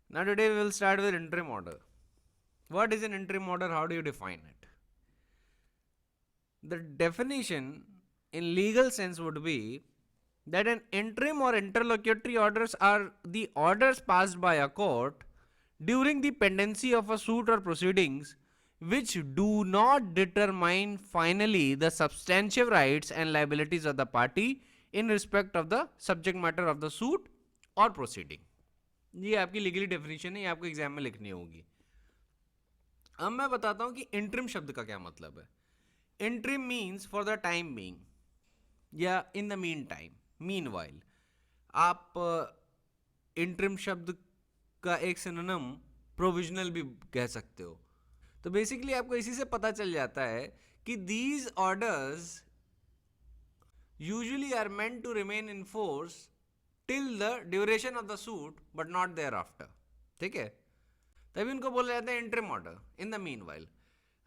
Now today we will start with interim order. What is an interim order? How do you define it? The definition in legal sense would be that an interim or interlocutory orders are the orders passed by a court during the pendency of a suit or proceedings which do not determine finally the substantive rights and liabilities of the party in respect of the subject matter of the suit or proceeding. ये आपकी legally definition है, ये आपको exam में लिखनी होगी. अब मैं बताता हूं कि इंटरिम शब्द का क्या मतलब है. Interim means for the time being या in the meantime, meanwhile. आप इंटरिम शब्द का एक सिनोनिम प्रोविजनल भी कह सकते हो. तो बेसिकली आपको इसी से पता चल जाता है कि these orders usually are meant to remain in force till the duration of the suit but not thereafter. ठीक है, तभी उनको बोला जाता है interim order in the meanwhile.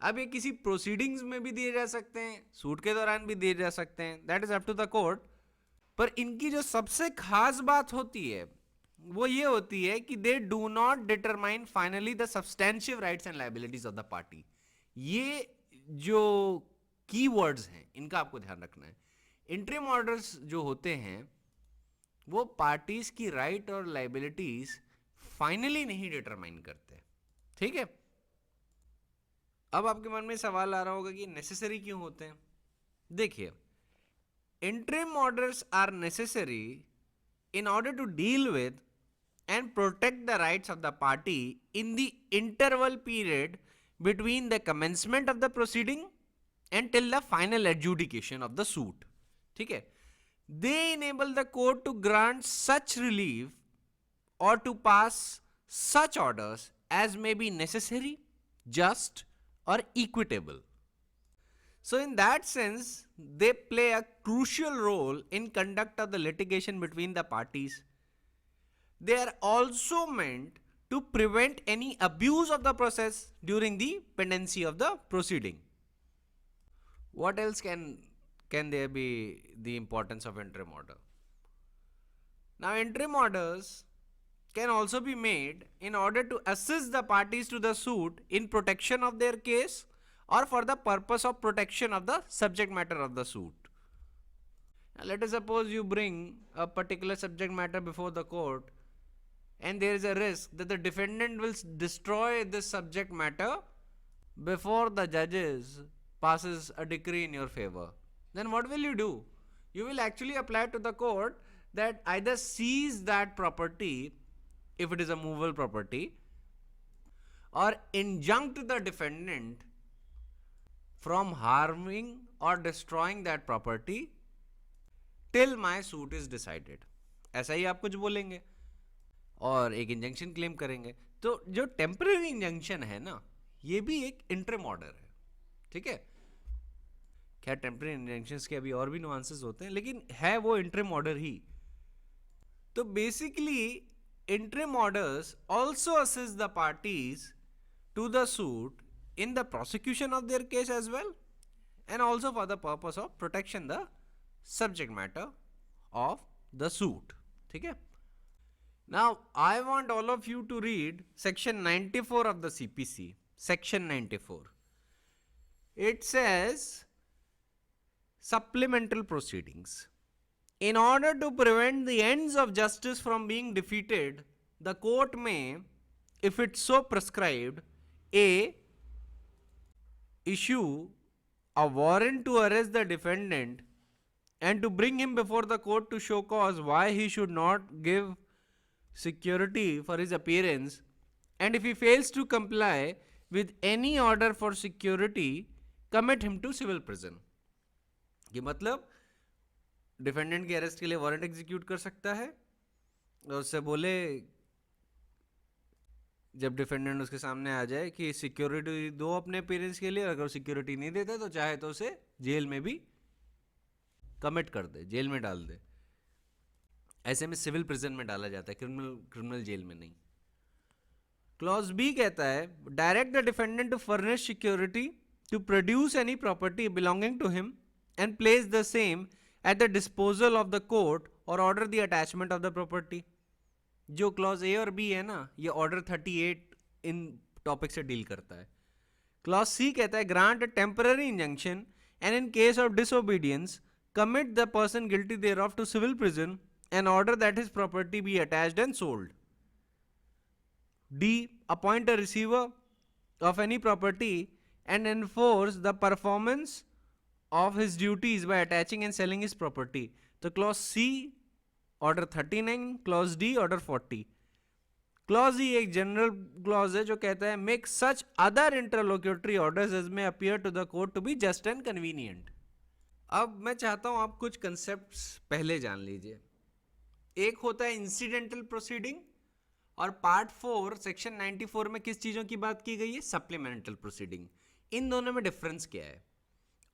अब ये किसी प्रोसीडिंग्स में भी दिए जा सकते हैं, सूट के दौरान भी दिए जा सकते हैं, that is up to the court. पर इनकी जो सबसे खास बात होती है वो ये होती है कि they do not determine finally the substantial rights and liabilities of the party. ये जो कीवर्ड्स हैं इनका आपको ध्यान रखना है. इंटरिम ऑर्डर्स जो होते हैं वो पार्टीज की राइट और लायबिलिटीज फाइनली नहीं डिटरमाइन करते. ठीक है, अब आपके मन में सवाल आ रहा होगा कि नेसेसरी क्यों होते हैं. देखिए, interim orders are necessary in order to deal with and protect the rights of the party in the interval period between the commencement of the proceeding and till the final adjudication of the suit. ठीक है, they enable the court to grant such relief or to pass such orders as may be necessary, just or equitable. So in that sense, they play a crucial role in conduct of the litigation between the parties. They are also meant to prevent any abuse of the process during the pendency of the proceeding. What else can there be the importance of interim order? Now interim orders can also be made in order to assist the parties to the suit in protection of their case or for the purpose of protection of the subject matter of the suit. Now let us suppose you bring a particular subject matter before the court and there is a risk that the defendant will destroy this subject matter before the judges passes a decree in your favor. Then what will you do? You will actually apply to the court that either seize that property if it is a movable property or injunct the defendant from harming or destroying that property till my suit is decided. ऐसा ही आप कुछ बोलेंगे और एक injunction claim करेंगे. तो जो temporary injunction है ना, ये भी एक इंटरिम ऑर्डर है. ठीक है, खैर टेम्पररी इंजंक्शंस के अभी और भी नुआंसेस होते हैं, लेकिन है वो इंटरिम ऑर्डर ही. तो basically interim orders also assist the parties to the suit in the prosecution of their case as well, and also for the purpose of protection the subject matter of the suit. ठीक है, now I want all of you to read section 94 of the CPC. Section 94, it says supplemental proceedings. In order to prevent the ends of justice from being defeated, the court may, if it's so prescribed, a issue a warrant to arrest the defendant and to bring him before the court to show cause why he should not give security for his appearance, and if he fails to comply with any order for security, commit him to civil prison. ये मतलब defendant के arrest के लिए warrant execute कर सकता है और उससे बोले, जब डिफेंडेंट उसके सामने आ जाए कि सिक्योरिटी दो अपने पेरेंट्स के लिए, अगर सिक्योरिटी नहीं देता तो चाहे तो उसे जेल में भी कमिट कर दे, जेल में डाल दे. ऐसे में सिविल प्रिजन में डाला जाता है, क्रिमिनल जेल में नहीं. क्लॉज बी कहता है direct the defendant to furnish security to produce any property belonging to him and place the same at the disposal of the court और order the attachment of the property. जो clause A और B है ना, ये order 38 इन topic से deal करता है. क्लॉज सी कहता है grant a temporary injunction and in case of disobedience commit the person guilty thereof to civil prison and order that his property be attached and sold. D. Appoint a receiver of any property and enforce the performance of his duties by attaching and selling his property. तो clause C order 39, clause D order 40. Clause E एक general clause है जो कहता है make such other interlocutory orders as may appear to the court to be just and convenient. अब मैं चाहता हूं आप कुछ कंसेप्ट्स पहले जान लीजिए. एक होता है इंसिडेंटल प्रोसीडिंग, और पार्ट 4 सेक्शन 94 में किस चीजों की बात की गई है? Supplemental proceeding. इन दोनों में डिफरेंस क्या है?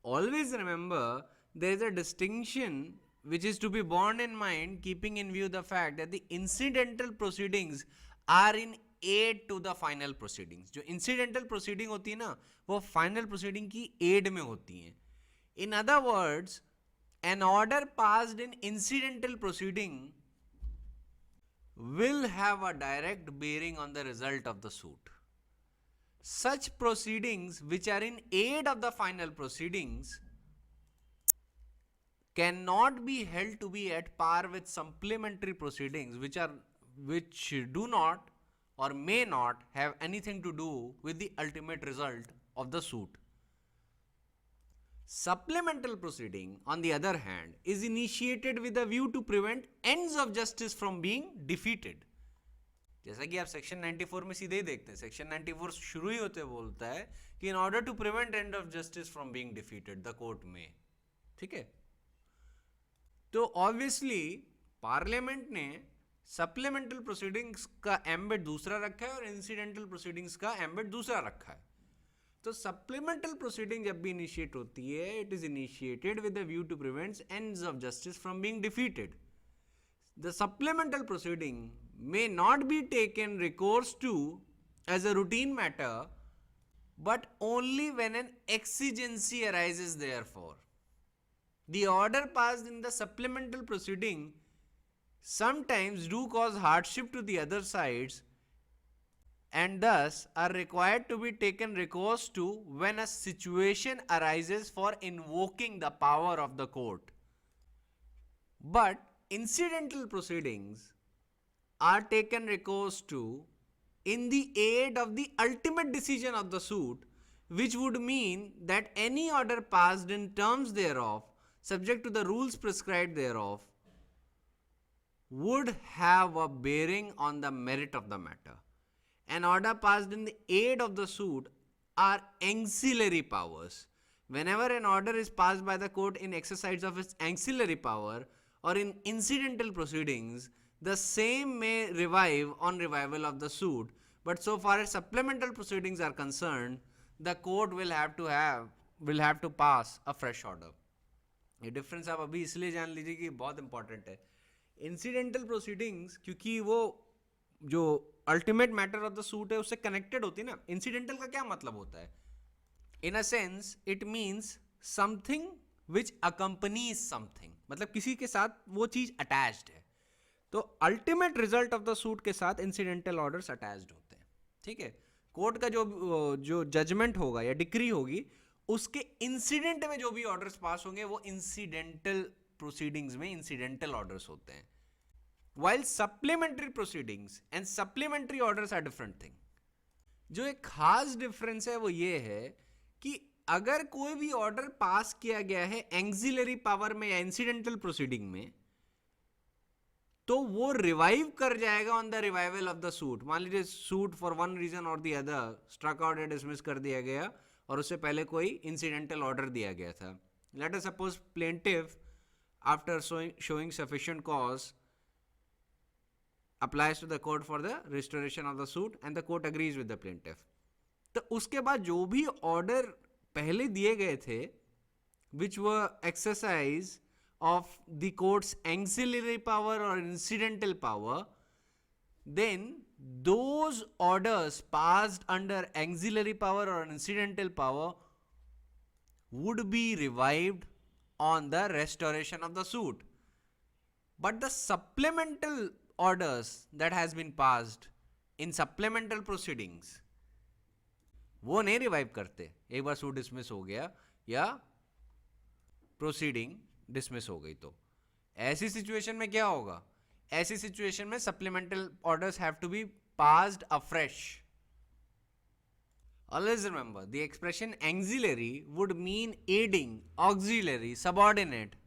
Always remember there is a distinction which is to be borne in mind keeping in view the fact that the incidental proceedings are in aid to the final proceedings. जो incidental proceeding होती है ना, वो final proceeding की aid में होती हैं. In other words, an order passed in incidental proceeding will have a direct bearing on the result of the suit. Such proceedings which are in aid of the final proceedings cannot be held to be at par with supplementary proceedings which do not or may not have anything to do with the ultimate result of the suit. Supplemental proceeding, on the other hand, is initiated with a view to prevent ends of justice from being defeated. जैसा कि आप section 94 में सीधे ही देखते हैं, section 94 शुरू ही होते बोलता है कि in order to prevent end of justice from being defeated, the court may. ठीक है? तो ऑब्वियसली पार्लियामेंट ने सप्लीमेंटल प्रोसीडिंग्स का एम्बेड दूसरा रखा है और इंसिडेंटल प्रोसीडिंग्स का एम्बेड दूसरा रखा है. तो सप्लीमेंटल प्रोसीडिंग जब भी इनिशिएट होती है, it is initiated with the view to prevent ends of justice from being defeated. The supplemental proceeding may not be taken recourse to as a routine matter, but only when an exigency arises therefore. The order passed in the supplemental proceeding sometimes do cause hardship to the other sides and thus are required to be taken recourse to when a situation arises for invoking the power of the court. But incidental proceedings are taken recourse to in the aid of the ultimate decision of the suit, which would mean that any order passed in terms thereof, subject to the rules prescribed thereof, would have a bearing on the merit of the matter. An order passed in the aid of the suit are ancillary powers. Whenever an order is passed by the court in exercise of its ancillary power or in incidental proceedings, the same may revive on revival of the suit, but so far as supplemental proceedings are concerned, the court will have to pass a fresh order. ये difference आप अभी इसलिए जान लीजिए कि बहुत important है. Incidental proceedings क्योंकि वो जो ultimate matter of the suit है उससे कनेक्टेड होती है ना. इंसिडेंटल का क्या मतलब होता है? In a sense it means something which accompanies something, मतलब किसी के साथ वो चीज अटैच्ड है. तो ultimate result of the suit के साथ इंसिडेंटल ऑर्डर्स अटैच्ड होते हैं. ठीक है? कोर्ट का जो जजमेंट होगा या डिक्री होगी उसके इंसिडेंट में जो भी ऑर्डर्स पास होंगे वो इंसिडेंटल प्रोसीडिंग्स में इंसिडेंटल ऑर्डर्स होते हैं. while supplementary proceedings and supplementary orders are different thing. जो एक खास डिफरेंस है वो ये है कि अगर कोई भी ऑर्डर पास किया गया है एक्सिलरी पावर में या इंसिडेंटल प्रोसीडिंग में, तो वो रिवाइव कर जाएगा on the revival of the suit. मान लीजिए सूट फॉर वन रीजन और द अदर स्ट्रक आउट या डिसमिस कर दिया गया और उससे पहले कोई इंसिडेंटल ऑर्डर दिया गया था. Let us suppose plaintiff after showing sufficient cause applies to the court for the restoration of the suit and the court agrees with the plaintiff. तो उसके बाद जो भी ऑर्डर पहले दिए गए थे which were exercise of the court's auxiliary power or incidental power, then those orders passed under auxiliary power or incidental power would be revived on the restoration of the suit. But the supplemental orders that has been passed in supplemental proceedings वो नहीं revive करते एक बार suit dismiss हो गया या proceeding dismiss हो गई। तो ऐसी सिचुएशन में क्या होगा? ऐसी सिचुएशन में supplemental orders have to be passed afresh. Always remember, the expression auxiliary would mean aiding, auxiliary, subordinate,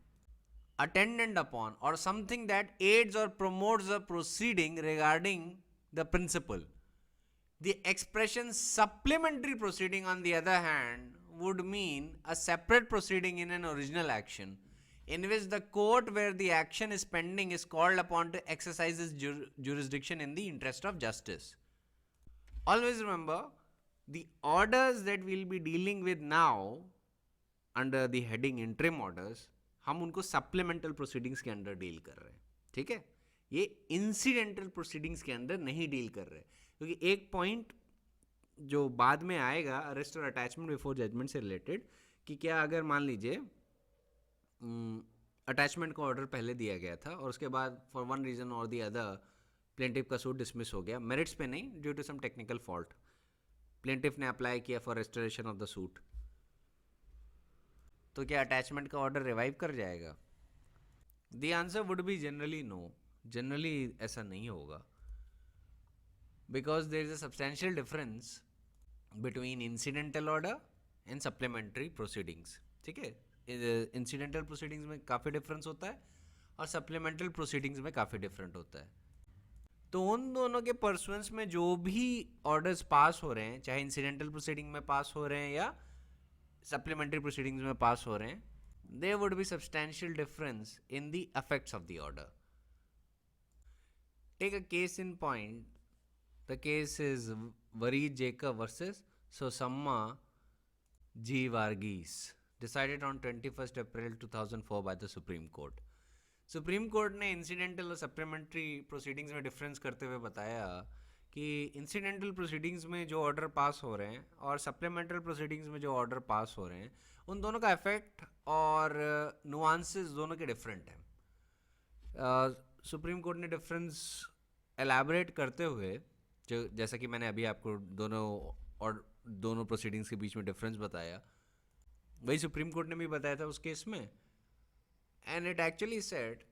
attendant upon, or something that aids or promotes the proceeding regarding the principle. The expression supplementary proceeding, on the other hand, would mean a separate proceeding in an original action, in which the court where the action is pending is called upon to exercise its jurisdiction in the interest of justice. Always remember, the orders that we'll be dealing with now under the heading interim orders, हम उनको supplemental proceedings के अंदर deal कर रहे हैं, ठीक है? ये incidental proceedings के अंदर नहीं डील कर रहे, क्योंकि एक पॉइंट जो बाद में आएगा अरेस्ट और अटैचमेंट बिफोर जजमेंट से रिलेटेड, कि क्या अगर मान लीजिए अटैचमेंट का ऑर्डर पहले दिया गया था और उसके बाद फॉर वन रीजन और दी अदर प्लेंटिफ का सूट डिसमिस हो गया, मेरिट्स पे नहीं, due to some technical fault, plaintiff ने अप्लाई किया for restoration of the suit, तो क्या अटैचमेंट का ऑर्डर रिवाइव कर जाएगा? The answer would be generally no. Generally ऐसा नहीं होगा, because there is a substantial difference between incidental order and supplementary proceedings, ठीक है? इंसिडेंटल प्रोसीडिंग्स में काफ़ी डिफरेंस होता है और सप्लीमेंट्री प्रोसीडिंग्स में काफ़ी डिफरेंट होता है। तो उन दोनों के परसुएंस में जो भी ऑर्डर्स पास हो रहे हैं, चाहे इंसिडेंटल प्रोसीडिंग में पास हो रहे हैं या सप्लीमेंट्री प्रोसीडिंग्स में पास हो रहे हैं, there would be substantial difference in the effects of the order. Take a case in point. The case is Vareed Jacob versus Sosamma Geevarghese, decided on 21st April 2004 by the Supreme Court. Supreme Court ने incidental और supplementary proceedings में difference करते हुए बताया कि incidental proceedings में जो order pass हो रहे हैं और सप्लीमेंटल प्रोसीडिंग्स में जो ऑर्डर पास हो रहे हैं, उन दोनों का इफेक्ट और नुआंसेस दोनों के डिफरेंट हैं। सुप्रीम कोर्ट ने डिफरेंस एलैबोरेट करते हुए, जो जैसा कि मैंने अभी आपको दोनों प्रोसीडिंग्स के बीच में डिफरेंस बताया, वही सुप्रीम कोर्ट ने भी बताया था उस केस में। And it actually said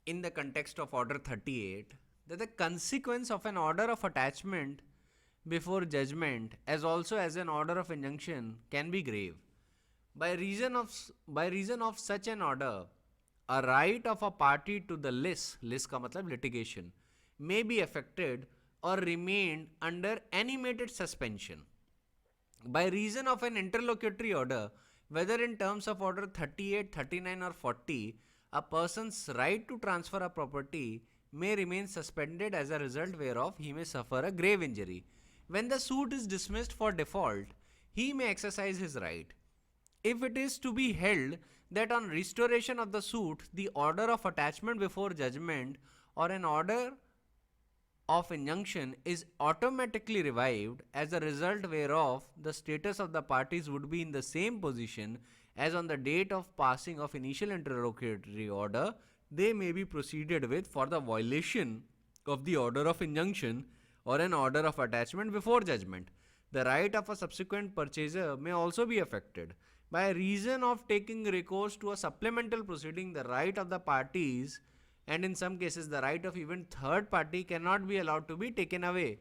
in the context of order 38 that the consequence of an order of attachment before judgment as also as an order of injunction can be grave. By reason of such an order, a right of a party to the lis का मतलब litigation, may be affected or remained under animated suspension. By reason of an interlocutory order, whether in terms of order 38, 39 or 40, a person's right to transfer a property may remain suspended, as a result whereof he may suffer a grave injury. When the suit is dismissed for default, he may exercise his right. If it is to be held that on restoration of the suit, the order of attachment before judgment or an order of injunction is automatically revived, as a result whereof the status of the parties would be in the same position as on the date of passing of initial interlocutory order, they may be proceeded with for the violation of the order of injunction or an order of attachment before judgment. The right of a subsequent purchaser may also be affected. By reason of taking recourse to a supplemental proceeding, the right of the parties and in some cases the right of even third party cannot be allowed to be taken away.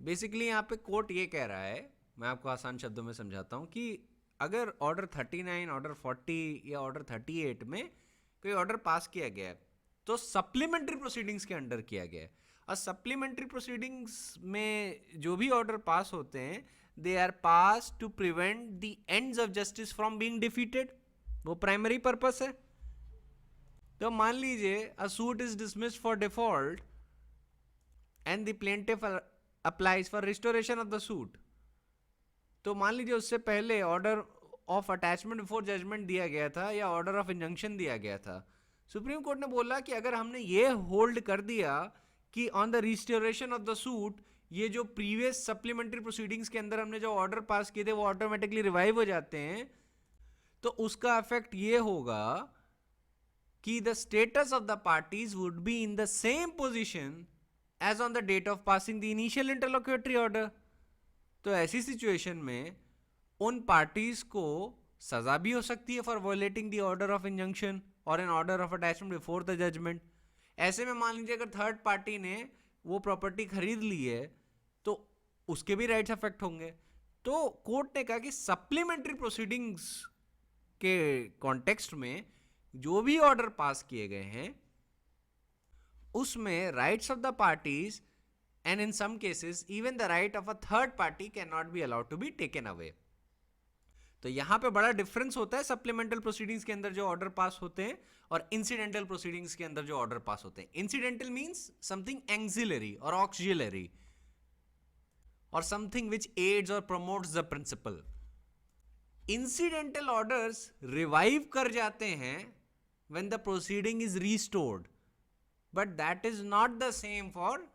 Basically यहाँ पे court ये कह रहा है, मैं आपको आसान शब्दों में समझाता हूँ, कि अगर ऑर्डर 39, ऑर्डर 40 या ऑर्डर 38 में कोई ऑर्डर पास किया गया है तो सप्लीमेंट्री प्रोसीडिंग्स के अंडर किया गया है, और सप्लीमेंट्री प्रोसीडिंग्स में जो भी ऑर्डर पास होते हैं, they are passed to prevent the ends of justice from being defeated, वो प्राइमरी पर्पस है। तो मान लीजिए a suit is dismissed for default and the plaintiff applies for restoration of the suit, तो मान लीजिए उससे पहले order of attachment before judgement दिया गया था या ऑर्डर ऑफ इंजंक्शन दिया गया था। सुप्रीम कोर्ट ने बोला कि अगर हमने ये होल्ड कर दिया कि on the restoration of the suit, ये जो प्रीवियस सप्लीमेंट्री प्रोसीडिंग्स के अंदर हमने जो ऑर्डर पास किए थे वो ऑटोमेटिकली रिवाइव हो जाते हैं, तो उसका इफेक्ट ये होगा कि the status of the parties would be in the same position as on the date of passing the initial interlocutory order. तो ऐसी सिचुएशन में उन पार्टीज को सजा भी हो सकती है for violating the order of injunction और an order of attachment before the judgment. ऐसे में मान लीजिए अगर थर्ड पार्टी ने वो प्रॉपर्टी खरीद ली है तो उसके भी राइट्स अफेक्ट होंगे. तो कोर्ट ने कहा कि सप्लीमेंट्री प्रोसीडिंग्स के कॉन्टेक्स्ट में जो भी ऑर्डर पास किए गए हैं उसमें rights of the parties and in some cases even the right of a third party cannot be allowed to be taken away. तो यहां पे बड़ा डिफरेंस होता है सप्लीमेंटल प्रोसीडिंग्स के अंदर जो ऑर्डर पास होते हैं और इंसिडेंटल प्रोसीडिंग्स के अंदर जो ऑर्डर पास होते हैं. इंसिडेंटल मींस समथिंग एक्सिलरी और ऑक्सिलरी और समथिंग विच एड्स और promotes the principal. Incidental orders revive कर जाते हैं when the proceeding is restored, but that is not the same for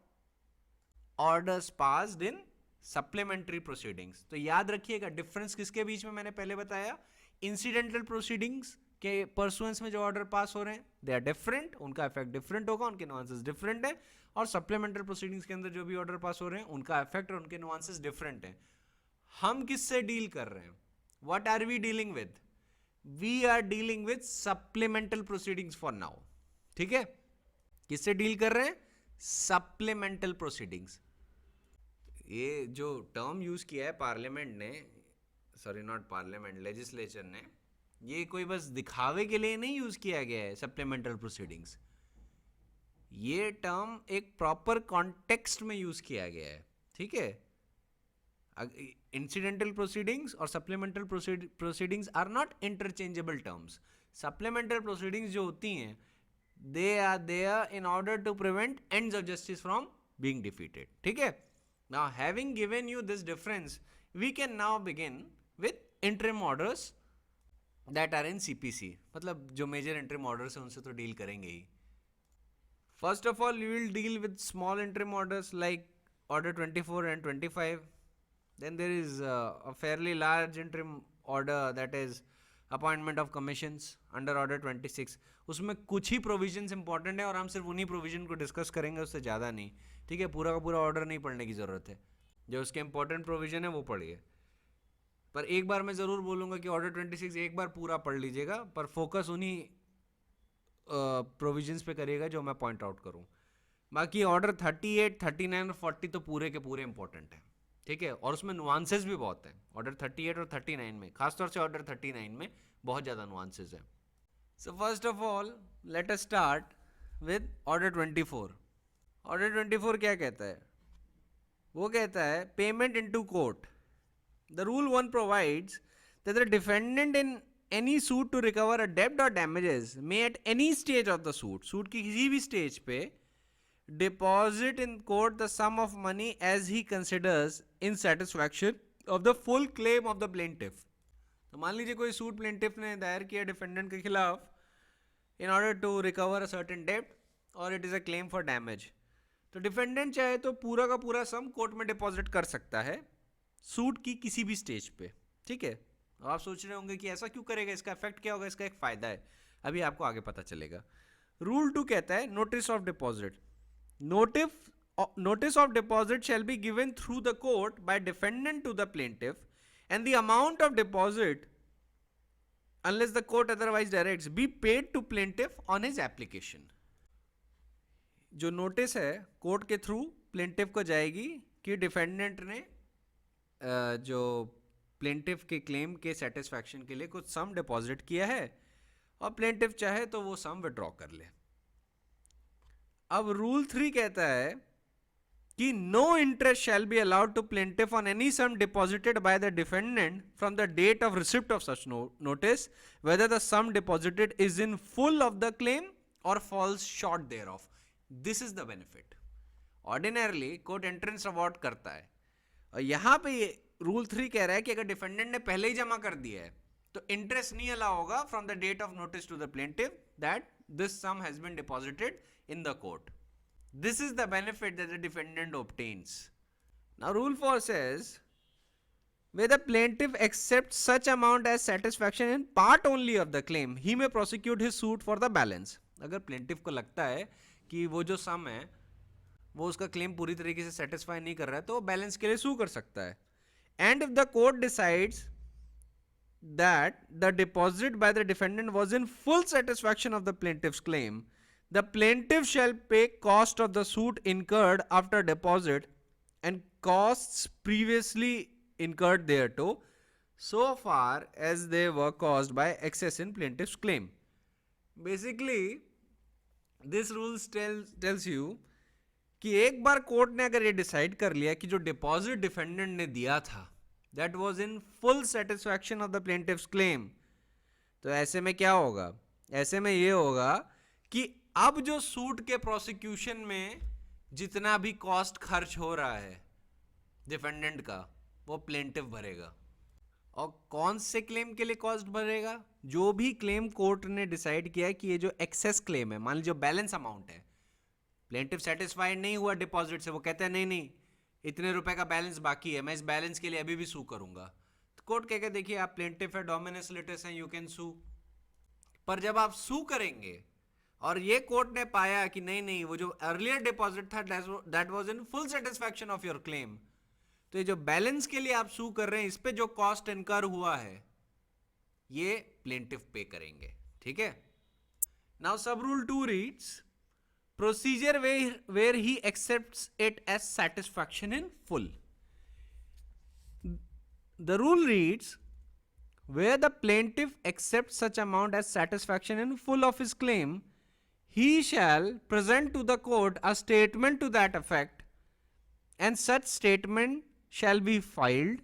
orders passed in supplementary proceedings. तो याद रखिएगा difference किसके बीच में मैंने पहले बताया. इंसिडेंटल प्रोसीडिंग्स के परसुएंस में जो ऑर्डर पास हो रहे हैं दे आर डिफरेंट, उनका इफेक्ट डिफरेंट होगा, उनके नुआंसेस डिफरेंट है. और सप्लीमेंट्री प्रोसीडिंग्स के अंदर जो भी ऑर्डर पास हो रहे हैं उनका इफेक्ट और उनके नुआंसेस डिफरेंट है. हम किससे डील कर रहे हैं? What are we dealing with? We are dealing with supplemental proceedings for now. ठीक है, किससे डील कर रहे हैं? Supplemental proceedings. ये जो टर्म यूज किया है पार्लियामेंट ने, सॉरी नॉट पार्लियामेंट, लेजिस्लेचर ने, ये कोई बस दिखावे के लिए नहीं यूज किया गया है सप्लीमेंटल प्रोसीडिंग्स. ये टर्म एक प्रॉपर कॉन्टेक्स्ट में यूज किया गया है. ठीक है, इंसिडेंटल प्रोसीडिंग्स और supplemental proceedings are not interchangeable terms. Supplemental proceedings जो होती हैं they are there in order to prevent ends of justice from being defeated. ठीक है, now having given you this difference we can now begin with interim orders that are in CPC. मतलब जो major interim orders हैं उनसे तो deal करेंगे ही. First of all we will deal with small interim orders like order 24 and 25. Then there is a fairly large interim order that is appointment of commissions under order 26. उसमें कुछ ही provisions important है और हम सिर्फ उन्हीं provision को discuss करेंगे, उससे ज़्यादा नहीं. ठीक है, पूरा का पूरा ऑर्डर नहीं पढ़ने की ज़रूरत है. जो उसके इंपॉर्टेंट प्रोविजन है वो पढ़िए. पर एक बार मैं ज़रूर बोलूँगा कि ऑर्डर 26 एक बार पूरा पढ़ लीजिएगा, पर फोकस उन्हीं प्रोविजंस पे करिएगा जो मैं पॉइंट आउट करूँ. बाकी ऑर्डर 38, 39 और 40 तो पूरे के पूरे इंपॉर्टेंट हैं. ठीक है, और उसमें नुआंसेस भी बहुत हैं. ऑर्डर 38 और 39 में, खासतौर से ऑर्डर 39 में बहुत ज़्यादा नुआंसेस हैं. So first of all let us start with order 24. Order 24 क्या कहता है? वो कहता है payment into court. The rule 1 provides that the defendant in any suit to recover a डेब्ट और damages may at any stage of the suit की किसी भी स्टेज पे deposit in court the sum of money as he considers in satisfaction of the full claim of the plaintiff. तो मान लीजिए कोई सूट प्लेंटिफ ने दायर किया डिफेंडेंट के खिलाफ in order to recover a certain debt और it is a claim for damage. तो डिफेंडेंट चाहे तो पूरा का पूरा सम कोर्ट में डिपॉजिट कर सकता है सूट की किसी भी स्टेज पे. ठीक है, आप सोच रहे होंगे कि ऐसा क्यों करेगा, इसका इफेक्ट क्या होगा, इसका एक फायदा है, अभी आपको आगे पता चलेगा. रूल 2 कहता है notice of deposit. Notice of deposit shall be given through the court by defendant to the plaintiff, and the amount of deposit, unless the court otherwise directs, be paid to plaintiff on his application. जो notice है court के through plaintiff को जाएगी कि defendant ने जो plaintiff के claim के सेटिस्फैक्शन के लिए कुछ सम डिपॉजिट किया है और प्लेंटिफ चाहे तो वो सम विड्रॉ कर ले. अब रूल 3 कहता है कि no interest shall be allowed to plaintiff on any sum deposited by the defendant from the date of receipt of such notice whether the sum deposited is in full of the claim और falls short thereof. This is the benefit. Ordinarily court interest award करता है और यहां पे rule 3 कह रहा है कि अगर डिफेंडेंट ने पहले ही जमा कर दिया है तो इंटरेस्ट नहीं अलाउ होगा from the date of notice to the plaintiff that this sum has been deposited in the court. This is the benefit that the defendant obtains. Now rule 4 says where the plaintiff accepts such amount as satisfaction in part only of the claim, he may prosecute his suit for the balance. अगर plaintiff को लगता है कि वो जो sum है वो उसका claim पूरी तरीके से satisfy नहीं कर रहा है तो वो balance के लिए sue कर सकता है. And if the court decides that the deposit by the defendant was in full satisfaction of the plaintiff's claim, the plaintiff shall pay cost of the suit incurred after deposit and costs previously incurred thereto, so far as they were caused by excess in plaintiff's claim. Basically, this rules tells you कि एक बार court ने अगर ये decide कर लिया कि जो deposit defendant ने दिया था that was in full satisfaction of the plaintiff's claim, तो ऐसे में क्या होगा? ऐसे में ये होगा कि अब जो सूट के प्रोसिक्यूशन में जितना भी कॉस्ट खर्च हो रहा है डिफेंडेंट का वो प्लेंटिफ भरेगा. और कौन से क्लेम के लिए कॉस्ट भरेगा? जो भी क्लेम कोर्ट ने डिसाइड किया है कि ये जो एक्सेस क्लेम है, मान लीजिए बैलेंस अमाउंट है, प्लेंटिफ सेटिस्फाइड नहीं हुआ डिपॉजिट से, वो कहते हैं नहीं इतने रुपए का बैलेंस बाकी है, मैं इस बैलेंस के लिए अभी भी सू करूंगा. तो कोर्ट कहेगा देखिए आप प्लेंटिफ है, डोमिनस लिटिस है, यू कैन सू. पर जब आप सू करेंगे और ये कोर्ट ने पाया कि नहीं वो जो अर्लियर डिपॉजिट था that was in full satisfaction of your claim, तो ये जो बैलेंस के लिए आप सू कर रहे हैं इस पे जो कॉस्ट इनकर हुआ है ये प्लेंटिफ पे करेंगे. ठीक है. नाउ सब rule 2 reads procedure where he accepts it as satisfaction in full. The rule reads, where the plaintiff accepts such amount as satisfaction in full of his claim, he shall present to the court a statement to that effect, and such statement shall be filed,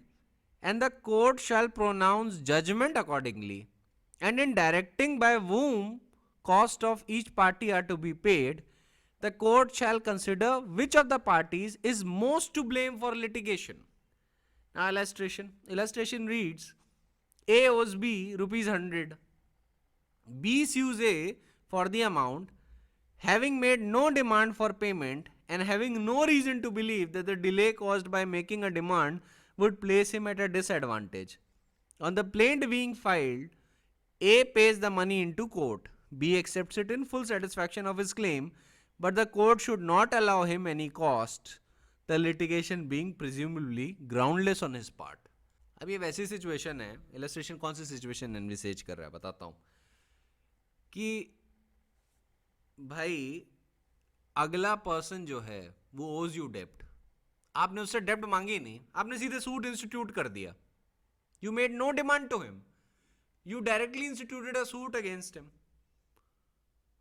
and the court shall pronounce judgment accordingly. And in directing by whom cost of each party are to be paid, the court shall consider which of the parties is most to blame for litigation. Now illustration. Illustration reads, A owes B rupees 100. B sues A for the amount, having made no demand for payment and having no reason to believe that the delay caused by making a demand would place him at a disadvantage. On the plaint being filed, A pays the money into court. B accepts it in full satisfaction of his claim, but the court should not allow him any cost, the litigation being presumably groundless on his part. अब ये वैसी situation है, illustration कौन सी situation envisages कर रहा है बताता हूँ, कि भाई अगला पर्सन जो है वो ओज यू डेप्ट, आपने उससे डेप्ट मांगी नहीं, आपने सीधे सूट इंस्टीट्यूट कर दिया. You made no demand to him, you directly instituted a suit against him.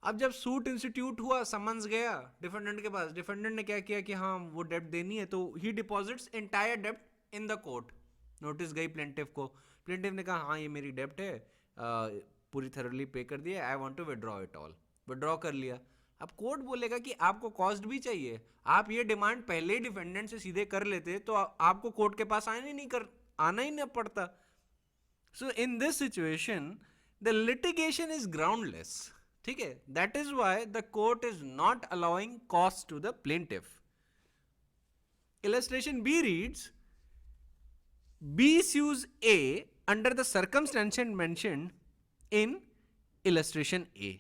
अब जब सूट इंस्टीट्यूट हुआ, समन्स गया डिफेंडेंट के पास, डिफेंडेंट ने क्या किया कि हाँ वो डेप्ट देनी है, तो ही डिपॉजिट्स एंटायर डेप्ट इन द कोर्ट. नोटिस गई प्लेंटिफ को, प्लेंटिफ ने कहा हाँ ये मेरी डेप्ट है, पूरी थरली पे कर दिया, I want to withdraw it all. Withdraw कर लिया. अब कोर्ट बोलेगा कि आपको कॉस्ट भी चाहिए, आप ये डिमांड पहले ही डिफेंडेंट से सीधे कर लेते तो आपको कोर्ट के पास आना ही नहीं पड़ता. So in this situation the litigation is groundless. ठीक है. That is why the court is not allowing cost to the plaintiff. Illustration B reads, B sues A under the circumstances mentioned in illustration A.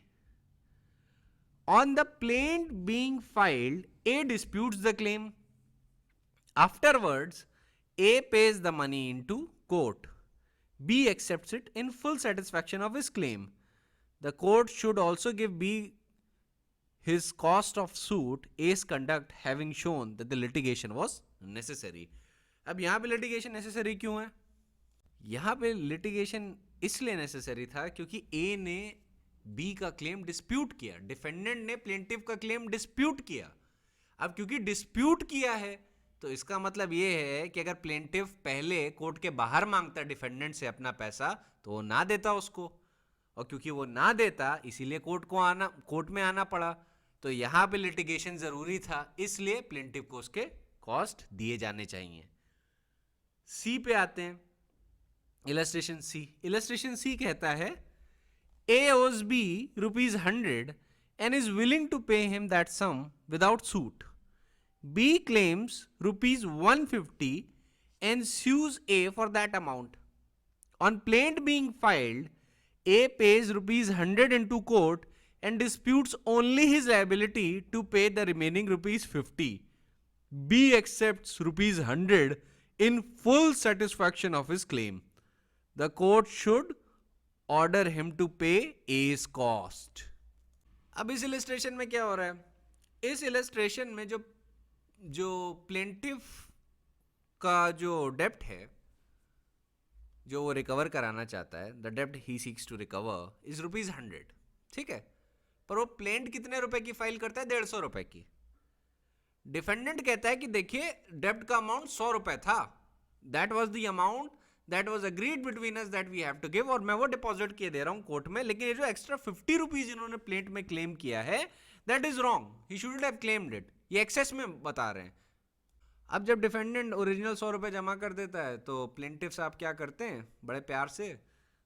On the plaint being filed, A disputes the claim. Afterwards, A pays the money into court. B accepts it in full satisfaction of his claim. The court should also give B his cost of suit, A's conduct having shown that the litigation was necessary. अब यहाँ पे litigation necessary क्यों है? यहाँ पे litigation इसलिए necessary था क्योंकि A ने B का claim dispute किया, defendant ने plaintiff का claim dispute किया. अब क्योंकि dispute किया है तो इसका मतलब ये है कि अगर plaintiff पहले कोर्ट के बाहर मांगता डिफेंडेंट से अपना पैसा तो वो ना देता उसको, और क्योंकि वो ना देता इसीलिए कोर्ट में आना पड़ा. तो यहाँ पे लिटिगेशन जरूरी था, इसलिए प्लेंटिफ को उसके कॉस्ट दिए जाने चाहिए. सी पे आते हैं. इलस्ट्रेशन सी. इलस्ट्रेशन सी कहता है A owes B rupees 100 and is willing to pay him that sum without suit. B claims rupees 150 and sues A for that amount. On plaint being filed, A pays rupees 100 into court and disputes only his liability to pay the remaining rupees 50. B accepts rupees 100 in full satisfaction of his claim. The court should order him to pay A's cost. अब इस illustration में क्या हो रहा है? इस illustration में जो प्लेंटिफ का जो डेप्ट है, जो वो रिकवर कराना चाहता है, द डेप्ट he seeks to recover is rupees 100. ठीक है, पर वो प्लेंट कितने रुपए की फाइल करता है? 150 रुपए की. डिफेंडेंट कहता है कि देखिए डेप्ट का अमाउंट 100 रुपए था, that was the amount that was agreed between us that we have to give, और मैं वो डिपॉजिट किए दे रहा हूं कोर्ट में. लेकिन ये जो एक्स्ट्रा 50 रुपीज इन्होंने प्लेंट में क्लेम किया है, that is wrong, he shouldn't have claimed it. ये एक्सेस में बता रहे हैं. अब जब डिफेंडेंट ओरिजिनल 100 रुपए जमा कर देता है तो प्लेंटिफ साहब क्या करते हैं? बड़े प्यार से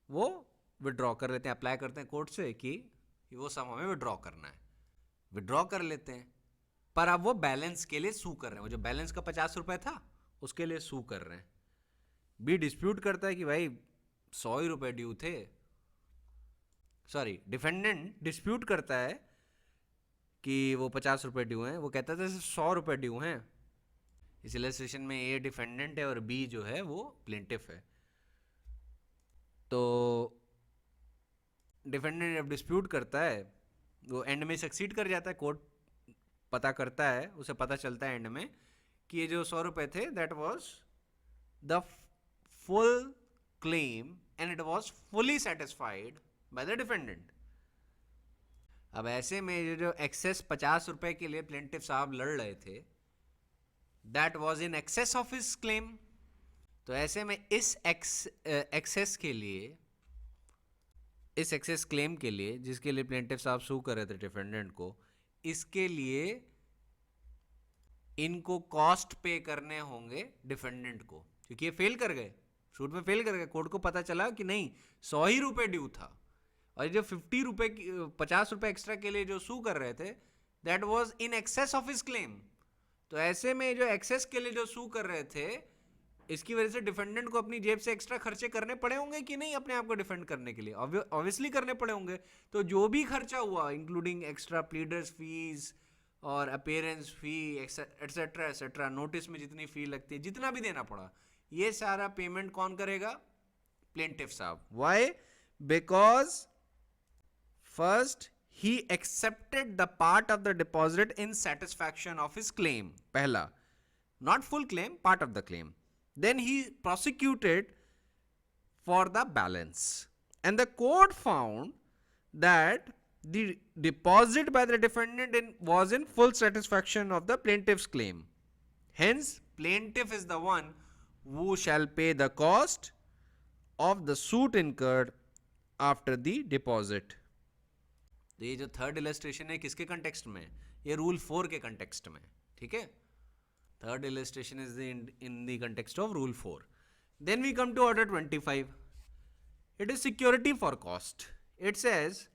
वो विड्रॉ कर लेते हैं, अप्लाई करते हैं कोर्ट से कि वो सम हमें विड्रॉ करना है. विड्रॉ कर लेते हैं, पर अब वो बैलेंस के लिए सू कर रहे हैं. वो जो बैलेंस का 50 रुपए था उसके लिए सू कर रहे हैं. बी डिस्प्यूट करता है कि भाई 100 ही रुपए ड्यू थे. सॉरी, डिफेंडेंट डिस्प्यूट करता है कि वो 50 रुपए ड्यू हैं. वो कहता था 100 रुपए ड्यू हैं. इस इलस्ट्रेशन में ए डिफेंडेंट है और बी जो है वो प्लेंटिफ है. तो डिफेंडेंट जब डिस्प्यूट करता है, वो एंड में सक्सीड कर जाता है. कोर्ट पता करता है, उसे पता चलता है एंड में कि ये जो 100 रुपए थे that was the full claim and it was fully satisfied by the defendant. अब ऐसे में ये जो एक्सेस 50 रुपए के लिए प्लेंटिफ साहब लड़ रहे थे, that was in excess of his claim. तो ऐसे में इस एक्सेस के लिए, इस एक्सेस क्लेम के लिए जिसके लिए प्लेंटिफ साहब सू कर रहे थे डिफेंडेंट को, इसके लिए इनको कॉस्ट पे करने होंगे डिफेंडेंट को, क्योंकि ये फेल कर गए, सूट में फेल कर गए. कोर्ट को पता चला कि नहीं 100 ही रुपए ड्यू था, और जो 50 रुपए एक्स्ट्रा के लिए जो सू कर रहे थे that was in excess of his claim. तो ऐसे में जो एक्सेस के लिए जो सू कर रहे थे, इसकी वजह से डिफेंडेंट को अपनी जेब से एक्स्ट्रा खर्चे करने पड़े होंगे कि नहीं अपने आप को डिफेंड करने के लिए? ऑब्वियसली करने पड़े होंगे. तो जो भी खर्चा हुआ, इंक्लूडिंग एक्स्ट्रा प्लीडर्स फीस और अपीयरेंस फी एटसेट्रा एटसेट्रा, नोटिस में जितनी फी लगती है, जितना भी देना पड़ा, ये सारा पेमेंट कौन करेगा? प्लेंटिफ साहब. Why? Because first he accepted the part of the deposit in satisfaction of his claim. Pehla, not full claim, part of the claim. Then he prosecuted for the balance, and the court found that the deposit by the defendant was in full satisfaction of the plaintiff's claim. Hence, plaintiff is the one who shall pay the cost of the suit incurred after the deposit. तो ये जो third illustration है किसके context में? ये rule 4 के context में. ठीक है, third illustration is in the context of rule 4. Then we come to order 25. It is security for cost. It says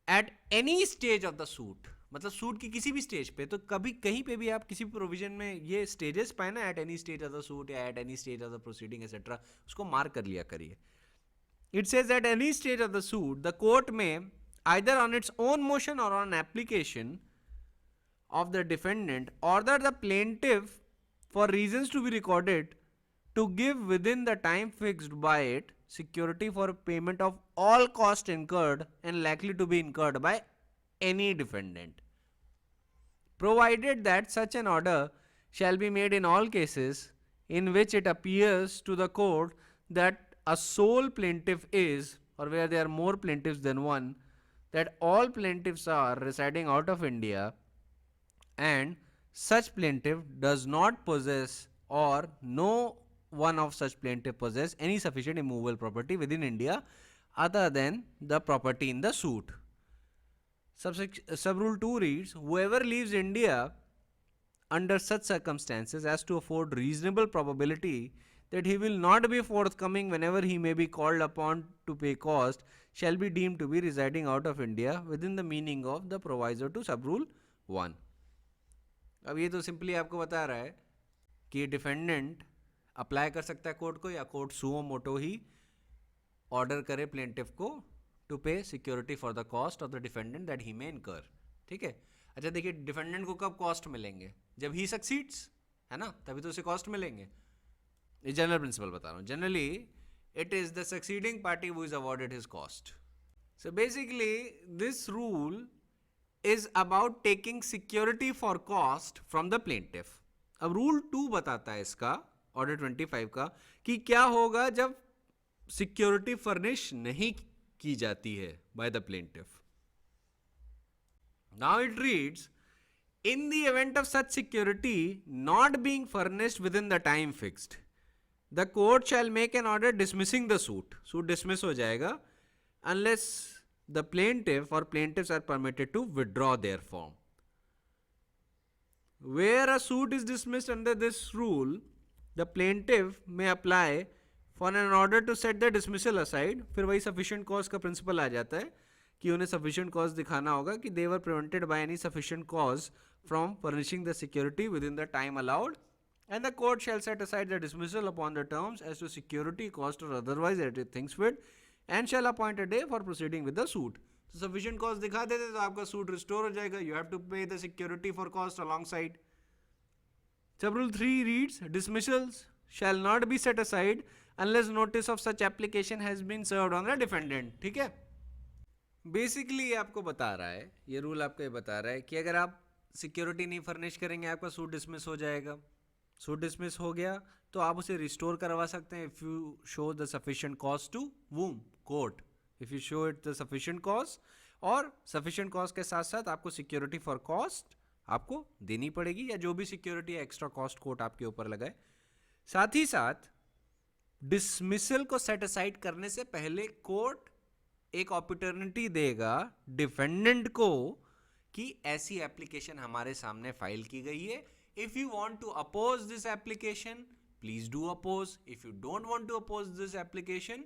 at any stage of the suit, मतलब suit की किसी भी स्टेज पे. तो कभी कहीं पे भी आप किसी प्रोविजन में ये स्टेजेस पाए ना, at any stage of the suit या at any stage of the proceeding etcetera, उसको मार्क कर लिया करिए. It says at any stage of the suit, the court may, either on its own motion or on application of the defendant, order the plaintiff, for reasons to be recorded, to give within the time fixed by it security for payment of all costs incurred and likely to be incurred by any defendant, provided that such an order shall be made in all cases in which it appears to the court that a sole plaintiff is, or where there are more plaintiffs than one, that all plaintiffs are residing out of India, and such plaintiff does not possess, or no one of such plaintiff possess any sufficient immovable property within India other than the property in the suit. Subrule 2 reads, whoever leaves India under such circumstances as to afford reasonable probability that he will not be forthcoming whenever he may be called upon to pay cost shall be deemed to be residing out of India within the meaning of the proviso to subrule 1. अब ये तो simply आपको बता रहा है कि defendant apply कर सकता है कोर्ट को, या कोर्ट सुओ मोटो ही ऑर्डर करे प्लेंटिफ को to pay security for the cost of the defendant that he may incur. ठीक है। अच्छा देखिए, डिफेंडेंट को कब कॉस्ट मिलेंगे? जब ही सक्सीड्स, है ना, तभी तो उसे कॉस्ट मिलेंगे। ये जनरल प्रिंसिपल बता रहा हूँ। Generally it is the succeeding party who is awarded his cost. So basically this rule is about taking security for cost from the plaintiff. अब रूल 2 बताता है इसका, ऑर्डर 25 का, कि क्या होगा जब सिक्योरिटी फर्निश नहीं की जाती है by the plaintiff. Now it reads, in the event of such security not being furnished within the time fixed, the court shall make an order dismissing the suit. Suit dismiss हो जाएगा unless the plaintiff or plaintiffs are permitted to withdraw their form. Where a suit is dismissed under this rule, the plaintiff may apply for an order to set the dismissal aside. फिर वही sufficient cause का principle आ जाता है कि उन्हें sufficient cause दिखाना होगा कि they were prevented by any sufficient cause from furnishing the security within the time allowed, and the court shall set aside the dismissal upon the terms as to security, cost or otherwise as it thinks fit, and shall appoint a day for proceeding with the suit. So sufficient cause दिखा देते तो आपका suit restore हो जाएगा. You have to pay the security for cost alongside. Sub rule 3 reads, dismissals shall not be set aside unless notice of such application has been served on the defendant. ठीक है. Basically ये आपको बता रहा है, ये रूल आपको ये बता रहा है कि अगर आप सिक्योरिटी नहीं फर्निश करेंगे आपका सूट डिसमिस हो जाएगा. सूट डिसमिस हो गया तो आप उसे रिस्टोर करवा सकते हैं if you show the sufficient cause to whom court. If you show it the sufficient cause, और सफिशिएंट कॉज के साथ साथ आपको सिक्योरिटी फॉर कॉस्ट आपको देनी पड़ेगी, या जो भी सिक्योरिटी एक्स्ट्रा कॉस्ट कोर्ट आपके ऊपर लगाए. साथ ही साथ डिसमिसल को सेट असाइड करने से पहले कोर्ट एक अपॉर्चुनिटी देगा डिफेंडेंट को कि ऐसी एप्लीकेशन हमारे सामने फाइल की गई है. If you want to oppose this application please do oppose. If you don't want to oppose this application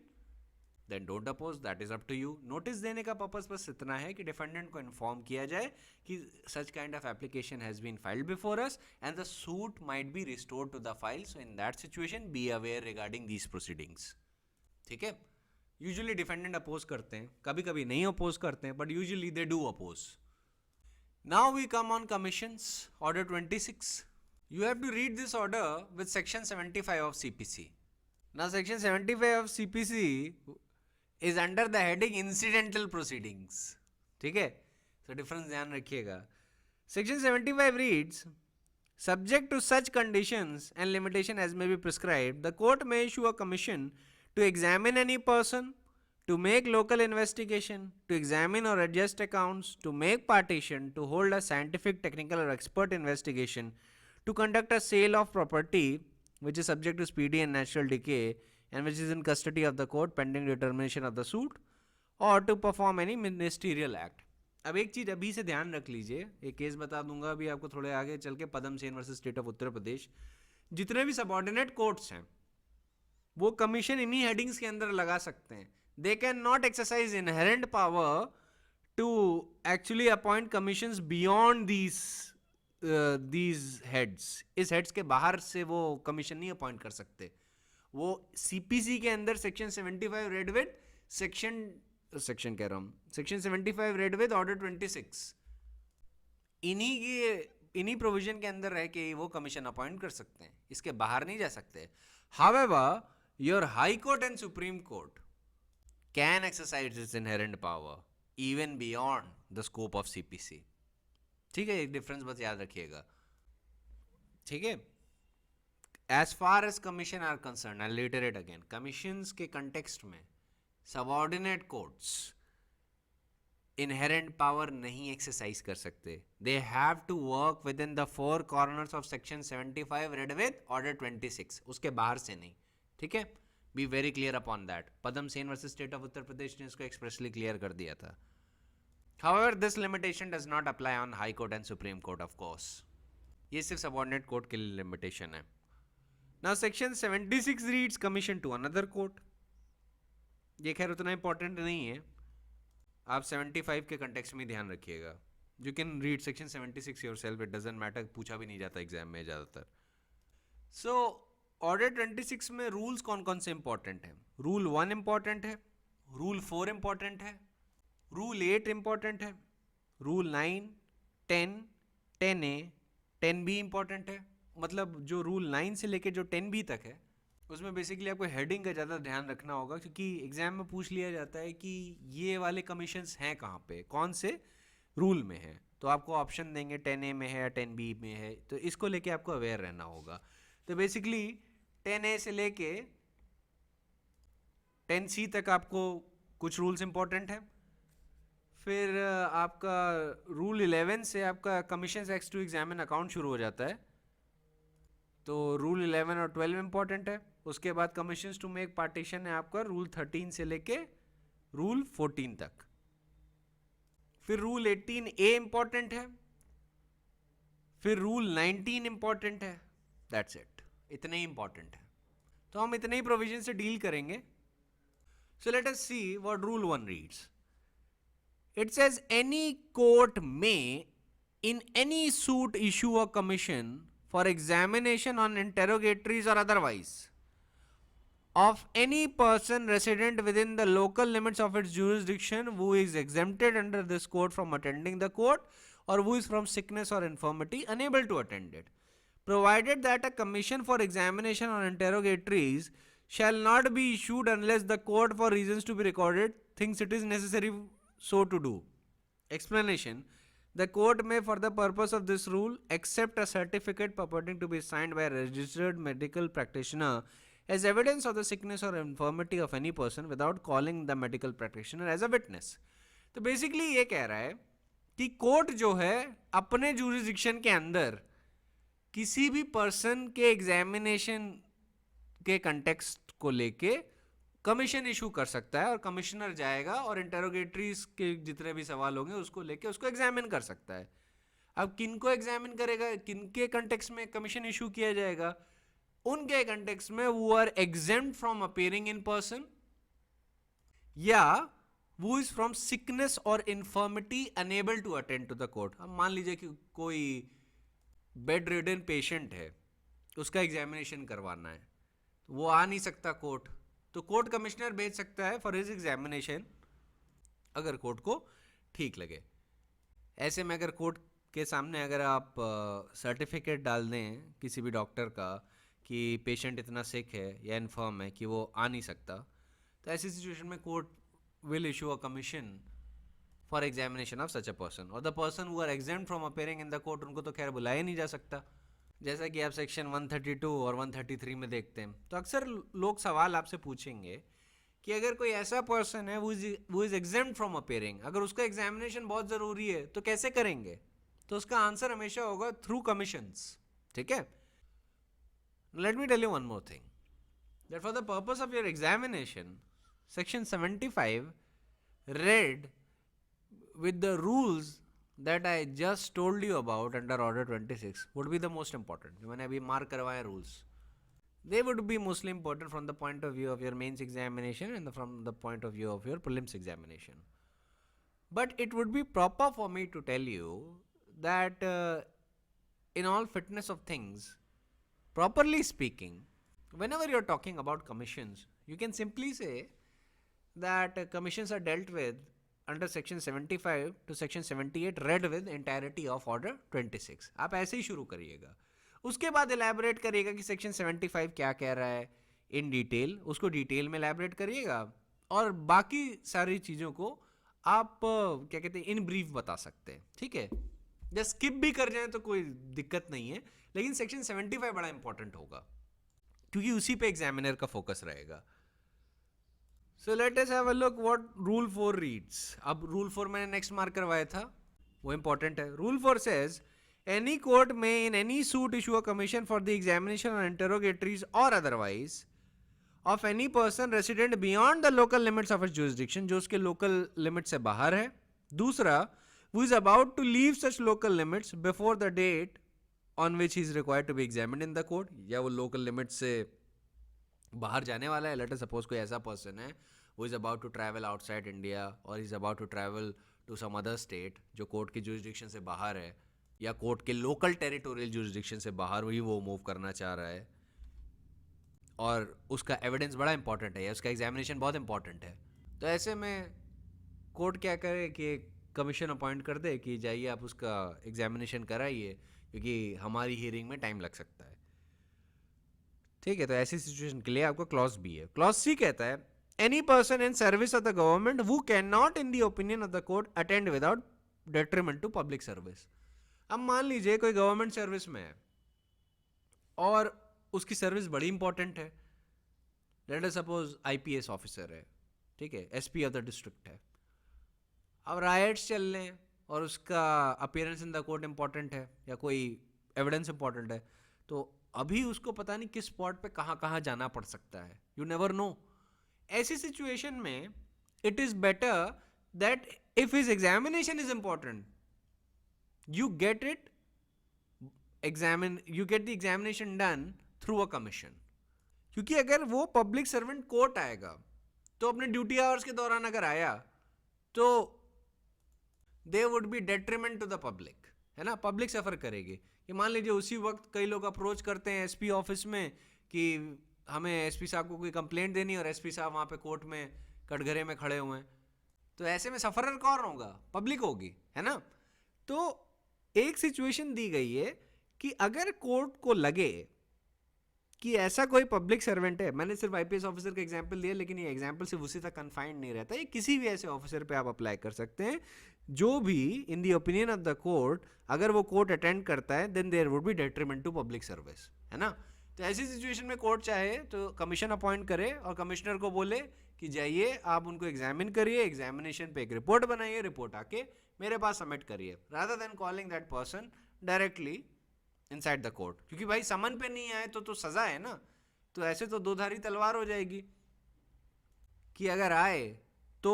then don't oppose, that is up to you. Notice देने का पर्पस बस इतना है कि डिफेंडेंट को इन्फॉर्म किया जाए कि such kind of application has been filed before us and the suit might be restored to the file. So in that situation be aware regarding these proceedings. ठीक है. यूजुअली डिफेंडेंट अपोज करते हैं, कभी कभी नहीं अपोज करते हैं, but usually they do oppose. Now we come on commissions, order 26. You have to read this order with section 75 of CPC. Now section 75 of CPC is under the heading incidental proceedings. ठीक है. So difference ध्यान रखिएगा. Section 75 reads, subject to such conditions and limitation as may be prescribed, the court may issue a commission to examine any person, to make local investigation, to examine or adjust accounts, to make partition, to hold a scientific, technical or expert investigation, to conduct a sale of property which is subject to speedy and natural decay and which is in custody of the court pending determination of the suit, or to perform any ministerial act. अब एक चीज़ अभी से ध्यान रख लीजिए, एक case बता दूंगा अभी आपको थोड़े आगे चल के, पदम Sen versus state of Uttar प्रदेश. जितने भी सबऑर्डिनेट कोर्ट्स हैं वो कमीशन इन्हीं हेडिंग्स के अंदर लगा सकते हैं. They cannot exercise inherent power to actually appoint commissions beyond these heads. इस heads के बाहर से वो commission नहीं appoint कर सकते. वो CPC के अंदर section 75 read with section कह रहा हूँ, section 75 read with order 26. इन्हीं provision के अंदर रह के वो commission appoint कर सकते हैं, इसके बाहर नहीं जा सकते. However, your High Court and Supreme Court can exercise its inherent power even beyond the scope of CPC. ठीक है, एक डिफरेंस बस याद रखिएगा. ठीक है. As far as commission are concerned, I'll reiterate again, commissions के context में subordinate courts inherent power नहीं exercise कर सकते. They have to work within the four corners of section 75 read with order 26. उसके बाहर से नहीं. ठीक है. Be very clear upon that. Padam Sen versus state of Uttar Pradesh ने इसको एक्सप्रेसली क्लियर कर दिया था. However, this limitation does not apply on High Court and Supreme Court, of course. ये सिर्फ सबऑर्डिनेट कोर्ट के लिए लिमिटेशन है. Now section 76 reads commission to another court. ये खैर उतना इंपॉर्टेंट नहीं है, आप 75 के कंटेक्स्ट में ध्यान रखिएगा. You can read section 76 yourself, it doesn't matter, पूछा भी नहीं जाता एग्जाम में ज़्यादातर. सो ऑर्डर 26 में रूल्स कौन कौन से इंपॉर्टेंट है? रूल 1 इंपॉर्टेंट है, रूल 4 इंपॉर्टेंट है, रूल 8 इंपॉर्टेंट है, रूल 9, 10, 10A, 10B इंपॉर्टेंट है. मतलब जो रूल 9 से लेके जो 10B तक है उसमें बेसिकली आपको हेडिंग का ज़्यादा ध्यान रखना होगा, क्योंकि एग्जाम में पूछ लिया जाता है कि ये वाले कमीशंस हैं कहाँ पे, कौन से रूल में है. तो आपको ऑप्शन देंगे 10A में है या 10B में है, तो इसको लेके आपको अवेयर रहना होगा. तो बेसिकली 10A से लेके 10C तक आपको कुछ रूल्स इंपॉर्टेंट है. फिर आपका रूल 11 से आपका commissions act to examine account शुरू हो जाता है. तो रूल 11 और 12 इंपॉर्टेंट है. उसके बाद कमीशंस टू मेक पार्टीशन है आपका रूल 13 से लेके रूल 14 तक. फिर रूल 18A इंपॉर्टेंट है. फिर रूल 19 इंपॉर्टेंट है. दैट्स इट, इतने ही इंपॉर्टेंट है. तो हम इतने ही प्रोविजन से डील करेंगे. So let us see what rule 1 reads. It says any court में in any suit issue a commission for examination on interrogatories or otherwise of any person resident within the local limits of its jurisdiction who is exempted under this code from attending the court or who is from sickness or infirmity unable to attend it, provided that a commission for examination on interrogatories shall not be issued unless the court for reasons to be recorded thinks it is necessary so to do. Explanation. The court may, for the purpose of this rule, accept a certificate purporting to be signed by a registered medical practitioner as evidence of the sickness or infirmity of any person without calling the medical practitioner as a witness. तो basically ये कह रहा है कि court जो है अपने jurisdiction के अंदर किसी भी पर्सन के एग्जामिनेशन के कंटेक्स्ट को लेके कमीशन इशू कर सकता है, और कमिश्नर जाएगा और इंटेरोगेटरीज के जितने भी सवाल होंगे उसको लेके उसको एग्जामिन कर सकता है. अब किन को एग्जामिन करेगा, किन के कंटेक्स्ट में कमीशन इशू किया जाएगा? उनके कंटेक्स्ट में वो are exempt from appearing in person, या वो इज फ्रॉम सिकनेस और infirmity unable to attend to the court. अब मान लीजिए कि कोई बेड रिडन पेशेंट है, उसका एग्जामिनेशन करवाना है, वो आ नहीं सकता कोर्ट, तो कोर्ट कमिश्नर भेज सकता है फॉर हिज एग्जामिनेशन, अगर कोर्ट को ठीक लगे. ऐसे में अगर कोर्ट के सामने अगर आप सर्टिफिकेट डाल दें किसी भी डॉक्टर का कि पेशेंट इतना सिक है या इन्फर्म है कि वो आ नहीं सकता, तो ऐसी सिचुएशन में court will issue a commission for examination of such a person. और the person who are exempted from appearing in the court, उनको तो खैर बुलाया नहीं जा सकता, जैसा कि आप सेक्शन 132 और 133 में देखते हैं. तो अक्सर लोग सवाल आपसे पूछेंगे कि अगर कोई ऐसा पर्सन है वो इज एग्जेम्प्ट फ्रॉम अपीयरिंग, अगर उसका एग्जामिनेशन बहुत ज़रूरी है तो कैसे करेंगे? तो उसका आंसर हमेशा होगा थ्रू कमीशंस. ठीक है. Let me tell you one more thing, that for the purpose of your examination section 75 read with the rules that I just told you about under order 26 would be the most important. जो मैंने अभी mark करवाए rules, they would be mostly important from the point of view of your mains examination and from the point of view of your prelims examination. But it would be proper for me to tell you that in all fitness of things, properly speaking, whenever you're talking about commissions, you can simply say that commissions are dealt with under section 75 to section 78 read with entirety of order 26. आप ऐसे ही शुरू करिएगा, उसके बाद elaborate करिएगा कि section 75 क्या कह रहा है इन डिटेल, उसको डिटेल में एलैबोरेट करिएगा, और बाकी सारी चीज़ों को आप क्या कहते हैं इन ब्रीफ बता सकते हैं. ठीक है. या स्किप भी कर जाए तो कोई दिक्कत नहीं है, लेकिन सेक्शन 75 बड़ा इंपॉर्टेंट होगा क्योंकि उसी पे एग्जामिनर का फोकस रहेगा. So let us have a look what rule 4 reads. अब rule 4 मैंने next mark करवाया था, वो important है. Rule 4 says any court may in any suit issue a commission for the examination or interrogatories or otherwise of any person resident beyond the local limits of its jurisdiction, जो उसके local limit से बाहर है. दूसरा, who is about to leave such local limits before the date on which he is required to be examined in the court, या वो local limits से बाहर जाने वाला है. लेट अस सपोज कोई ऐसा पर्सन है वो is about to travel outside India और is about to travel to some other state जो कोर्ट की जुरिस्डिक्शन से बाहर है, या कोर्ट के लोकल टेरिटोरियल जुरिस्डिक्शन से बाहर वही वो मूव करना चाह रहा है, और उसका एविडेंस बड़ा इंपॉर्टेंट है या उसका एग्जामिनेशन बहुत इंपॉर्टेंट है, तो ऐसे में कोर्ट क्या करे कि एक कमीशन अपॉइंट कर दे कि जाइए आप उसका एग्जामिनेशन कराइए, क्योंकि हमारी हियरिंग में टाइम लग सकता है। ठीक है, तो ऐसी सिचुएशन के लिए आपको क्लॉज बी है। क्लॉज सी कहता है any person in service of the government who cannot in the opinion of the court attend without detriment to public service. अब मान लीजिए कोई गवर्नमेंट सर्विस में है और उसकी सर्विस बड़ी इंपॉर्टेंट है, let us suppose IPS officer है, ठीक है, एसपी ऑफ द डिस्ट्रिक्ट है। अब राइट्स चल रहे हैं और उसका appearance in the court important है या कोई एविडेंस इंपॉर्टेंट है, तो अभी उसको पता नहीं किस स्पॉट पे कहाँ कहाँ जाना पड़ सकता है, यू नेवर नो। ऐसी सिचुएशन में it is better that if his examination is important you get the examination done through a commission। क्योंकि अगर वो पब्लिक सर्वेंट कोर्ट आएगा तो अपने ड्यूटी आवर्स के दौरान अगर आया तो they would be detriment to the public, है ना, पब्लिक सफर करेगी। कि मान लीजिए उसी वक्त कई लोग अप्रोच करते हैं एसपी ऑफिस में कि हमें एसपी साहब को कोई कंप्लेंट देनी है और एसपी साहब वहाँ पे कोर्ट में कटघरे में खड़े हुए हैं, तो ऐसे में सफरर कौन होगा, पब्लिक होगी, है ना। तो एक सिचुएशन दी गई है कि अगर कोर्ट को लगे कि ऐसा कोई पब्लिक सर्वेंट है, मैंने सिर्फ आईपीएस ऑफिसर का एग्जांपल दिया, लेकिन ये एग्जांपल सिर्फ उसी तक कन्फाइंड नहीं रहता, ये किसी भी ऐसे ऑफिसर पे आप अप्लाई कर सकते हैं जो भी in the opinion of the court अगर वो कोर्ट अटेंड करता है then there would be detriment to public service, है ना। तो ऐसी सिचुएशन में कोर्ट चाहे तो कमीशन अपॉइंट करे और कमिश्नर को बोले कि जाइए आप उनको एग्जामिन करिए, एग्जामिनेशन पे एक रिपोर्ट बनाइए, रिपोर्ट आके मेरे पास सबमिट करिए, rather than calling that person directly inside the court. क्योंकि भाई समन पे नहीं आए तो सजा है ना, तो ऐसे तो दो धारी तलवार हो जाएगी कि अगर आए तो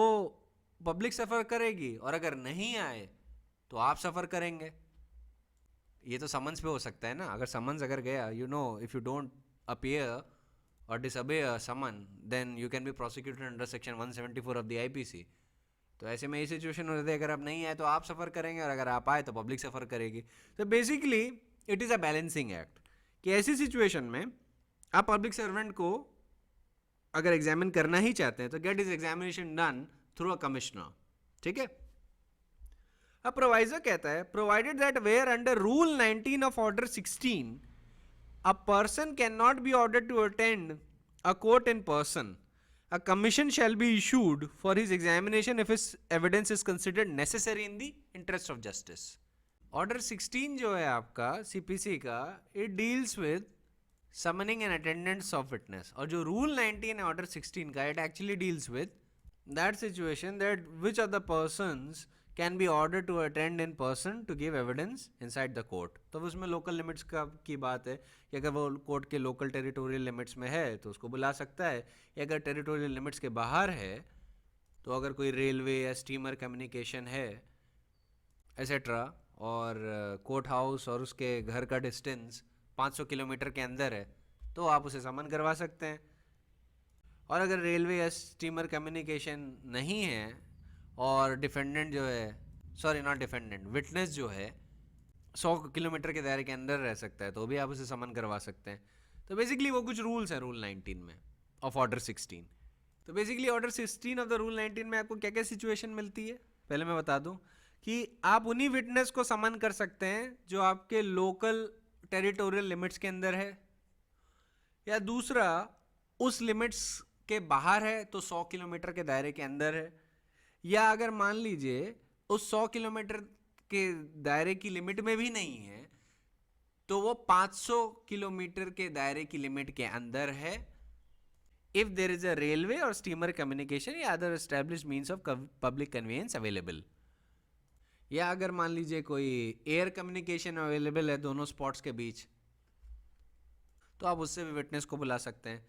पब्लिक सफर करेगी और अगर नहीं आए तो आप सफर करेंगे। ये तो समन्स पे हो सकता है ना, अगर समन्स अगर गया, you know, if you don't appear और disobey a summon then you can be prosecuted under section 174 of the IPC. तो ऐसे में ये सिचुएशन हो जाती है, अगर आप नहीं आए तो आप सफ़र करेंगे और अगर आप आए तो पब्लिक सफ़र करेगी। तो basically it is a balancing act कि ऐसी सिचुएशन में आप पब्लिक सर्वेंट को अगर एग्जामिन करना ही चाहते हैं तो get his examination done through a commissioner, ठीक है। अब प्रोवाइजर कहता है provided that where under rule 19 of order 16 a person can not be ordered to attend a court in person, a commission shall be issued for his examination if his evidence is considered necessary in the interest of justice। Order 16 जो है आपका CPC का, it deals with summoning and attendance of witness, और जो Rule 19 है Order 16 का, it actually deals with that situation that which of the persons can be ordered to attend in person to give evidence inside the court। तो उसमें local limits का की बात है कि अगर वो कोर्ट के लोकल टेरिटोरियल लिमिट्स में है तो उसको बुला सकता है, या अगर टेरिटोरियल लिमिट्स के बाहर है तो अगर कोई रेलवे या स्टीमर कम्युनिकेशन है एसेट्रा और कोर्ट हाउस और उसके घर का डिस्टेंस 500 किलोमीटर के अंदर है तो आप उसे समन करवा सकते हैं। और अगर रेलवे या स्टीमर कम्युनिकेशन नहीं है और डिफेंडेंट जो है, सॉरी नॉट डिफेंडेंट, विटनेस जो है 100 किलोमीटर के दायरे के अंदर रह सकता है तो भी आप उसे समन करवा सकते हैं। तो बेसिकली वो कुछ रूल्स हैं रूल 19 में ऑफ ऑर्डर 16। तो basically order 16 of the rule 19 में आपको क्या क्या सिचुएशन मिलती है, पहले मैं बता दूं कि आप उन्हीं विटनेस को समन कर सकते हैं जो आपके लोकल टेरिटोरियल लिमिट्स के अंदर है, या दूसरा उस लिमिट्स के बाहर है तो 100 किलोमीटर के दायरे के अंदर है, या अगर मान लीजिए उस 100 किलोमीटर के दायरे की लिमिट में भी नहीं है तो वो 500 किलोमीटर के दायरे की लिमिट के अंदर है, if there is a railway और स्टीमर कम्युनिकेशन या other established means of public convenience available, या अगर मान लीजिए कोई एयर कम्युनिकेशन अवेलेबल है दोनों स्पॉट्स के बीच तो आप उससे भी विटनेस को बुला सकते हैं।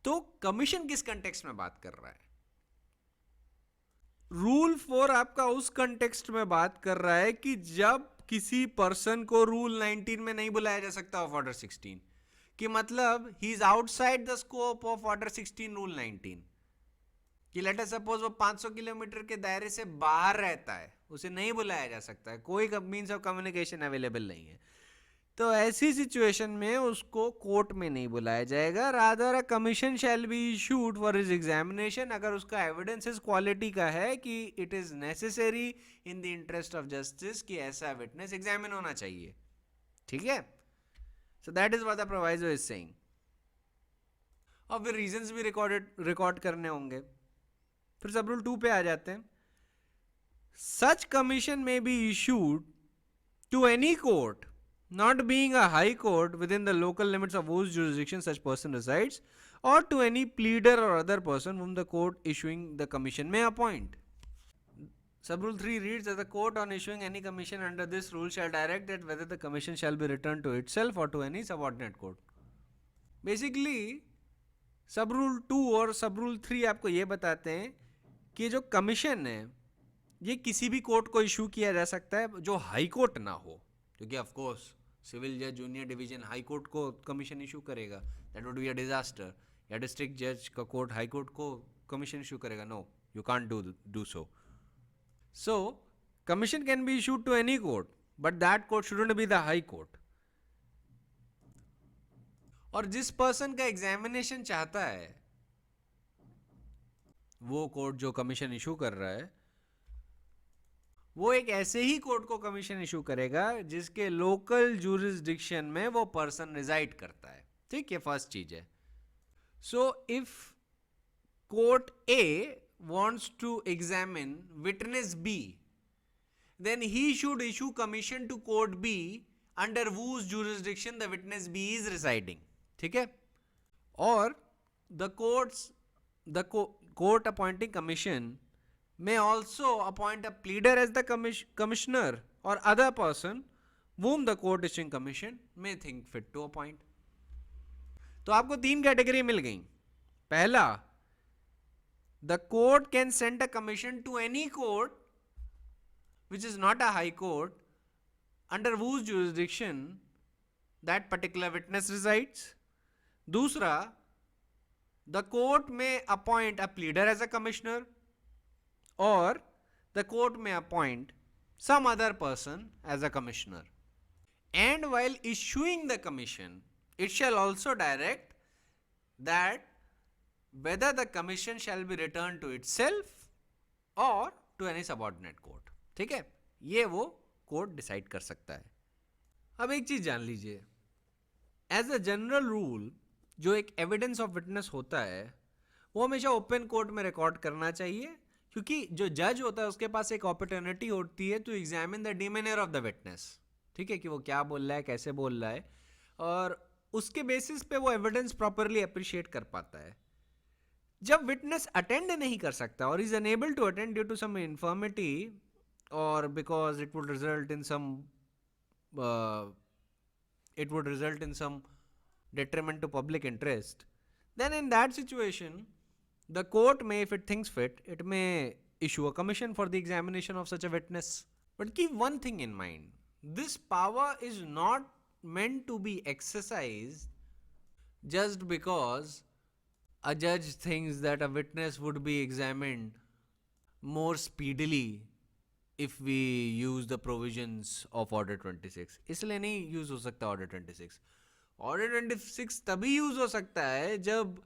तो कमीशन किस कंटेक्स्ट में बात कर रहा है, रूल 4 आपका उस कंटेक्स्ट में बात कर रहा है कि जब किसी पर्सन को रूल 19 में नहीं बुलाया जा सकता ऑफ ऑर्डर 16, कि मतलब he is outside the scope of order 16 rule 19, कि लेट अस सपोज वो 500 किलोमीटर के दायरे से बाहर रहता है, उसे नहीं बुलाया जा सकता है, कोई मींस ऑफ कम्युनिकेशन अवेलेबल नहीं है। तो ऐसी सिचुएशन में उसको कोर्ट में नहीं बुलाया जाएगा, rather a commission shall be issued for his examination, अगर उसका एविडेंस इस क्वालिटी का है कि it is necessary in the interest of justice कि ऐसा विटनेस एग्जामिन होना चाहिए. ठीक है, so that is what the proviso is saying. और फिर रीजंस भी रिकॉर्ड करने होंगे. फिर सब रूल 2 पे आ जाते हैं. Such commission may be issued to any court not being a high court within the local limits of whose jurisdiction such person resides, or to any pleader or other person whom the court issuing the commission may appoint. Subrule 3 reads that the court on issuing any commission under this rule shall direct that whether the commission shall be returned to itself or to any subordinate court. Basically, Subrule 2 और Subrule 3 आपको ये बताते हैं कि जो commission है ये किसी भी कोर्ट को इशू किया जा सकता है जो हाई कोर्ट ना हो, क्योंकि ऑफ कोर्स सिविल जज जूनियर डिवीजन हाई कोर्ट को कमीशन इशू करेगा, that would be a disaster. या डिस्ट्रिक्ट जज का कोर्ट हाई कोर्ट को कमीशन इशू करेगा, no you can't do so. So commission can be issued to any court, but that court shouldn't be the high court. और जिस person का examination चाहता है वो कोर्ट जो कमीशन इशू कर रहा है वो एक ऐसे ही कोर्ट को कमीशन इशू करेगा जिसके लोकल जुरिस्डिक्शन में वो पर्सन रिजाइड करता है. ठीक है, फर्स्ट चीज है. So if court A wants to examine witness B, then he should issue commission to court B under whose jurisdiction the witness B is residing. ठीक है, और the court appointing commission may also appoint a pleader as the commissioner or other person whom the court issuing commission may think fit to appoint. तो आपको 3 category मिल गई. पहला, the court can send a commission to any court which is not a high court under whose jurisdiction that particular witness resides. दूसरा, the court may appoint a pleader as a commissioner, or the court may appoint some other person as a commissioner. And while issuing the commission, it shall also direct that whether the commission shall be returned to itself or to any subordinate court. ठीक है, ये वो court decide कर सकता है. अब एक चीज जान लीजिए, एज अ जनरल रूल जो एक एविडेंस ऑफ विटनेस होता है वो हमेशा ओपन कोर्ट में रिकॉर्ड करना चाहिए, क्योंकि जो जज होता है उसके पास एक अपॉर्चुनिटी होती है to examine the demeanour of the witness. ठीक है, कि वो क्या बोल रहा है, कैसे बोल रहा है, और उसके बेसिस पे वो एविडेंस प्रॉपरली अप्रिशिएट कर पाता है. जब विटनेस अटेंड नहीं कर सकता और is unable to attend due to some infirmity और because it would result in some detriment to public interest, then in that situation the court may, if it thinks fit, it may issue a commission for the examination of such a witness. But keep one thing in mind, this power is not meant to be exercised just because a judge thinks that a witness would be examined more speedily if we use the provisions of order 26. इसलिए नहीं use हो सकता order 26. Order 26 तभी use हो सकता है जब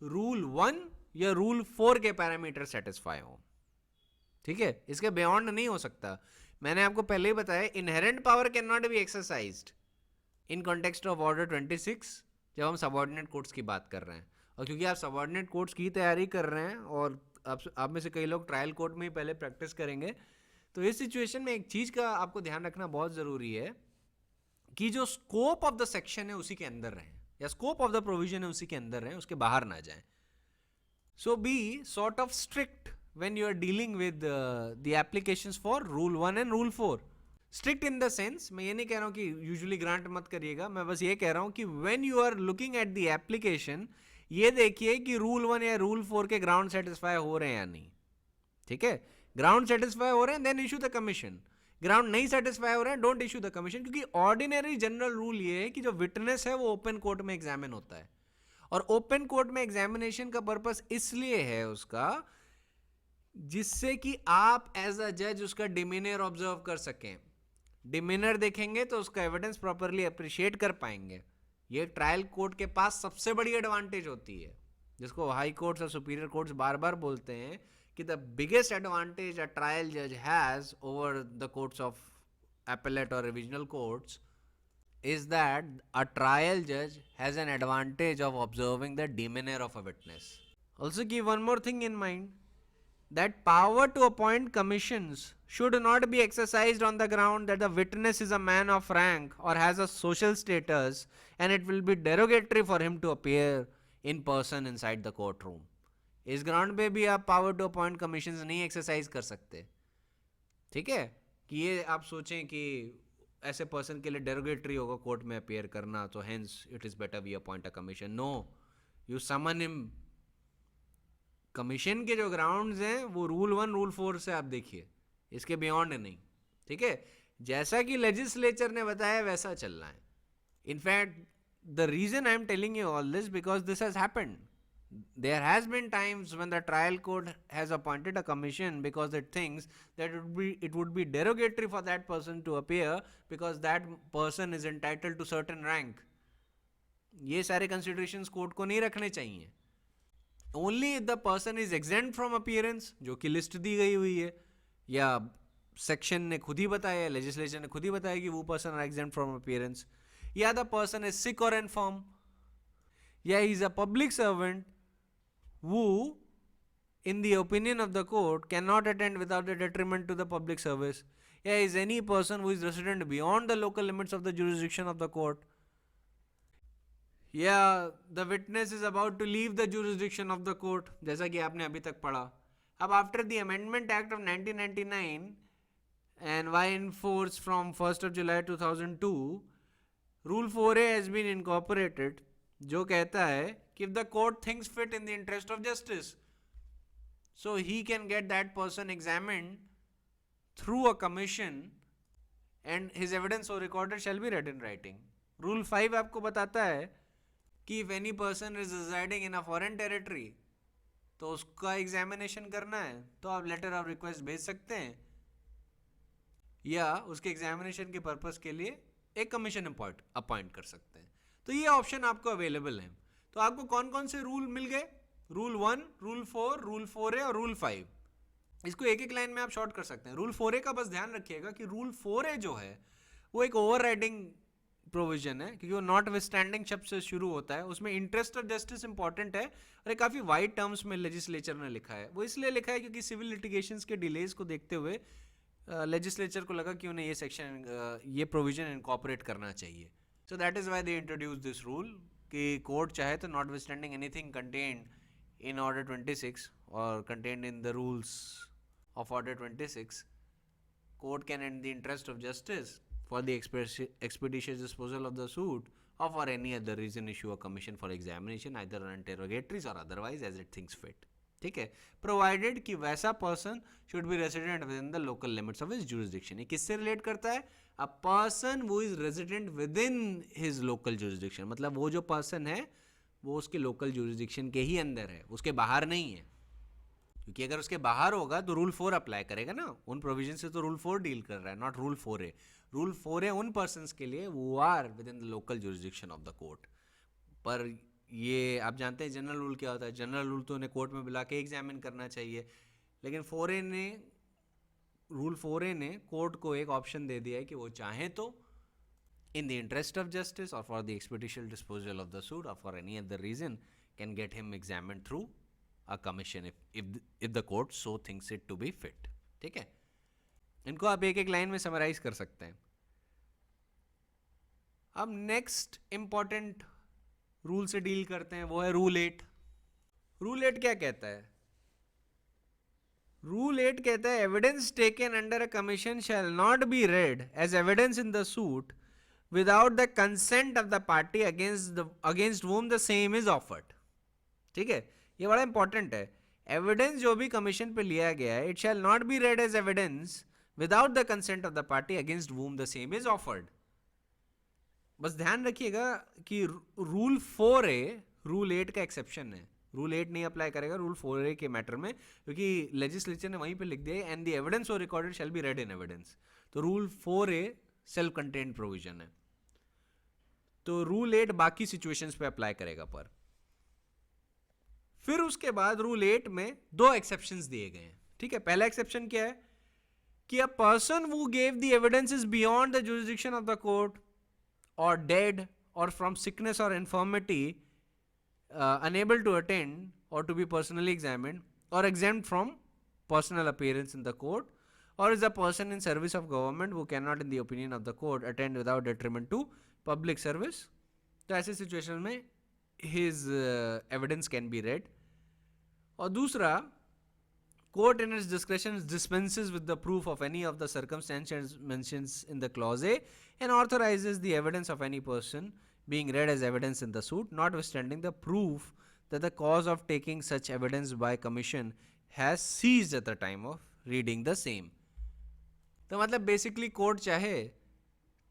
rule 1 या रूल 4 के पैरामीटर सेटिस्फाई हो. ठीक है, इसके बियॉन्ड नहीं हो सकता. मैंने आपको पहले ही बताया, inherent power can not be exercised in context of order 26 जब हम सबऑर्डिनेट कोर्ट्स की बात कर रहे हैं. और क्योंकि आप सबऑर्डिनेट कोर्ट्स की तैयारी कर रहे हैं और आप में से कई लोग ट्रायल कोर्ट में ही पहले प्रैक्टिस करेंगे, तो इस सिचुएशन में एक चीज़ का आपको ध्यान रखना बहुत ज़रूरी है कि जो स्कोप ऑफ द सेक्शन है उसी के अंदर रहें, या स्कोप ऑफ द प्रोविजन है उसी के अंदर रहें, उसके बाहर ना जाएं. So be sort of strict when you are dealing with the applications for rule 1 and rule 4. Strict in the sense, मैं ये नहीं कह रहा हूँ कि यूजुअली ग्रांट मत करिएगा, मैं बस ये कह रहा हूँ कि when you are looking at the application ये देखिए कि रूल 1 या रूल 4 के ग्राउंड सेटिस्फाई हो रहे हैं या नहीं. ठीक है, ग्राउंड सेटिस्फाई हो रहे हैं then issue the commission, ground नहीं सेटिस्फाई हो रहे हैं डोंट इशू द कमीशन. क्योंकि ऑर्डिनरी जनरल रूल ये है कि जो विटनेस है वो ओपन कोर्ट में एग्जामिन होता है, और ओपन कोर्ट में एग्जामिनेशन का पर्पस इसलिए है उसका जिससे कि आप एज अ जज उसका डिमीनियर ऑब्जर्व कर सकें. डिमिनर देखेंगे तो उसका एविडेंस प्रॉपरली अप्रिशिएट कर पाएंगे। ये ट्रायल कोर्ट के पास सबसे बड़ी एडवांटेज होती है, जिसको हाई कोर्ट्स और सुपीरियर कोर्ट्स बार बार बोलते हैं कि the biggest advantage a trial जज has over the courts of appellate or revisional courts is that a trial judge has an advantage of observing the demeanor of a witness. Also keep one more thing in mind, that power to appoint commissions should not be exercised on the ground that the witness is a man of rank or has a social status and it will be derogatory for him to appear in person inside the courtroom. इस ground पे भी आप power to appoint commissions नहीं exercise कर सकते, ठीक है, कि ये आप सोचें कि ऐसे पर्सन के लिए डेरोगेटरी होगा कोर्ट में अपेयर करना, तो hence it is better we appoint a commission. No, you summon him. Commission के जो ग्राउंड्स हैं वो रूल 1 रूल 4 से आप देखिए, इसके बियॉन्ड नहीं, ठीक है. जैसा कि लेजिस्लेचर ने बताया वैसा चलना है. In fact the reason I am telling you all this because this has happened. There has been times when the trial court has appointed a commission because it thinks that it would be derogatory for that person to appear because that person is entitled to certain rank. ये सारे considerations court को नहीं रखने चाहिए. Only if the person is exempt from appearance, जो कि list दी गई हुई है, या सेक्शन ने खुद ही बताया, लेजिस्लेचर ने खुद ही बताया कि वो person are exempt from appearance, या the person is sick or infirm, या he is a public servant who, in the opinion of the court, cannot attend without a detriment to the public service. Yeah, is any person who is resident beyond the local limits of the jurisdiction of the court. Yeah, the witness is about to leave the jurisdiction of the court, जैसा कि आपने अभी तक पढ़ा. अब after the Amendment Act of 1999 and why in force from 1st of July 2002, Rule 4A has been incorporated, जो कहता है कि if the court thinks fit in the interest of justice, so he can get that person examined through a commission and his evidence or recorded shall be read in writing. Rule 5 आपको बताता है कि if any person is residing in a foreign territory, तो उसका examination करना है तो आप लेटर ऑफ रिक्वेस्ट भेज सकते हैं, या उसके एग्जामिनेशन के पर्पस के लिए एक कमीशन अपॉइंट कर सकते हैं. तो ये ऑप्शन आपको अवेलेबल है. तो आपको कौन कौन से रूल मिल गए? रूल 1, रूल 4, रूल 4A और रूल 5. इसको एक एक लाइन में आप शॉर्ट कर सकते हैं. रूल 4A का बस ध्यान रखिएगा कि रूल 4A जो है वो एक ओवरराइडिंग प्रोविजन है, क्योंकि वो नॉट विथस्टैंडिंग शब्द से शुरू होता है. उसमें इंटरेस्ट ऑफ जस्टिस इंपॉर्टेंट है और ये काफ़ी वाइड टर्म्स में लेजिस्लेचर ने लिखा है. वो इसलिए लिखा है क्योंकि सिविल लिटिगेशंस के डिलेज को देखते हुए लेजिस्लेचर को लगा कि उन्हें ये सेक्शन, ये प्रोविजन इनकॉर्पोरेट करना चाहिए. So that is why they introduce this rule कि कोर्ट चाहे तो not withstanding anything contained in order 26 और contained in the rules of order 26, court can, in the interest of justice, for the expeditious disposal of the suit or for any other reason, issue a commission for examination either on interrogatories or otherwise as it thinks fit. ठीक है, provided कि वैसा person should be resident with in the local limits of his jurisdiction. ये किससे relate करता है? A person वो is resident with in his local jurisdiction. मतलब वो जो पर्सन है वो उसके लोकल जुरिसडिक्शन के ही अंदर है, उसके बाहर नहीं है. क्योंकि अगर उसके बाहर होगा तो रूल 4 अप्लाई करेगा ना, उन प्रोविजन से तो रूल 4 डील कर रहा है, not rule 4A. Rule 4A उन पर्सन्स के लिए वो आर within the local jurisdiction of the court. पर ये आप जानते हैं जनरल रूल क्या होता है. जनरल रूल तो उन्हें कोर्ट में बुला के एग्जामिन करना चाहिए, लेकिन 4A ने, रूल 4A ने कोर्ट को एक ऑप्शन दे दिया है कि वो चाहें तो in the interest of justice और for the expeditious disposal of the suit और for any other reason can get him examine through a commission if the court so thinks it to be fit. ठीक है, इनको आप एक एक line में summarise कर सकते हैं. अब नेक्स्ट इंपॉर्टेंट रूल से डील करते हैं, वो है रूल 8. रूल 8 क्या कहता है? रूल 8 कहता है evidence taken under a commission shall not be read as evidence in the suit without the consent of the party against whom the same is offered. ठीक है, ये बड़ा इंपॉर्टेंट है. एविडेंस जो भी कमीशन पे लिया गया है, it shall not be read as evidence without the consent of the party against whom the same is offered. बस ध्यान रखिएगा कि रूल 4A रूल 8 का एक्सेप्शन है. रूल 8 नहीं अप्लाई करेगा रूल 4A के मैटर में, क्योंकि लेजिस्लेचर ने वहीं पे लिख दिया एंड द एविडेंस और recorded shall be read in evidence. तो rule 4A self contained provision है, तो रूल 8 बाकी सिचुएशंस पे अप्लाई करेगा। पर फिर उसके बाद रूल 8 में 2 एक्सेप्शंस दिए गए हैं, ठीक है। पहला एक्सेप्शन क्या है कि a person who gave the evidence is beyond the jurisdiction of the court और डेड और फ्रॉम सिकनेस और infirmity unable to attend or to be personally examined or exempt from personal appearance in the court, or is a person in service of government who cannot in the opinion of the court attend without detriment to public service, तो ऐसे situation में his evidence can be read। और दूसरा, court in its discretion dispenses with the proof of any of the circumstances mentioned in the clause A and authorizes the evidence of any person being read as evidence in the suit, notwithstanding the proof that the cause of taking such evidence by commission has ceased at the time of reading the same। तो मतलब basically court चाहे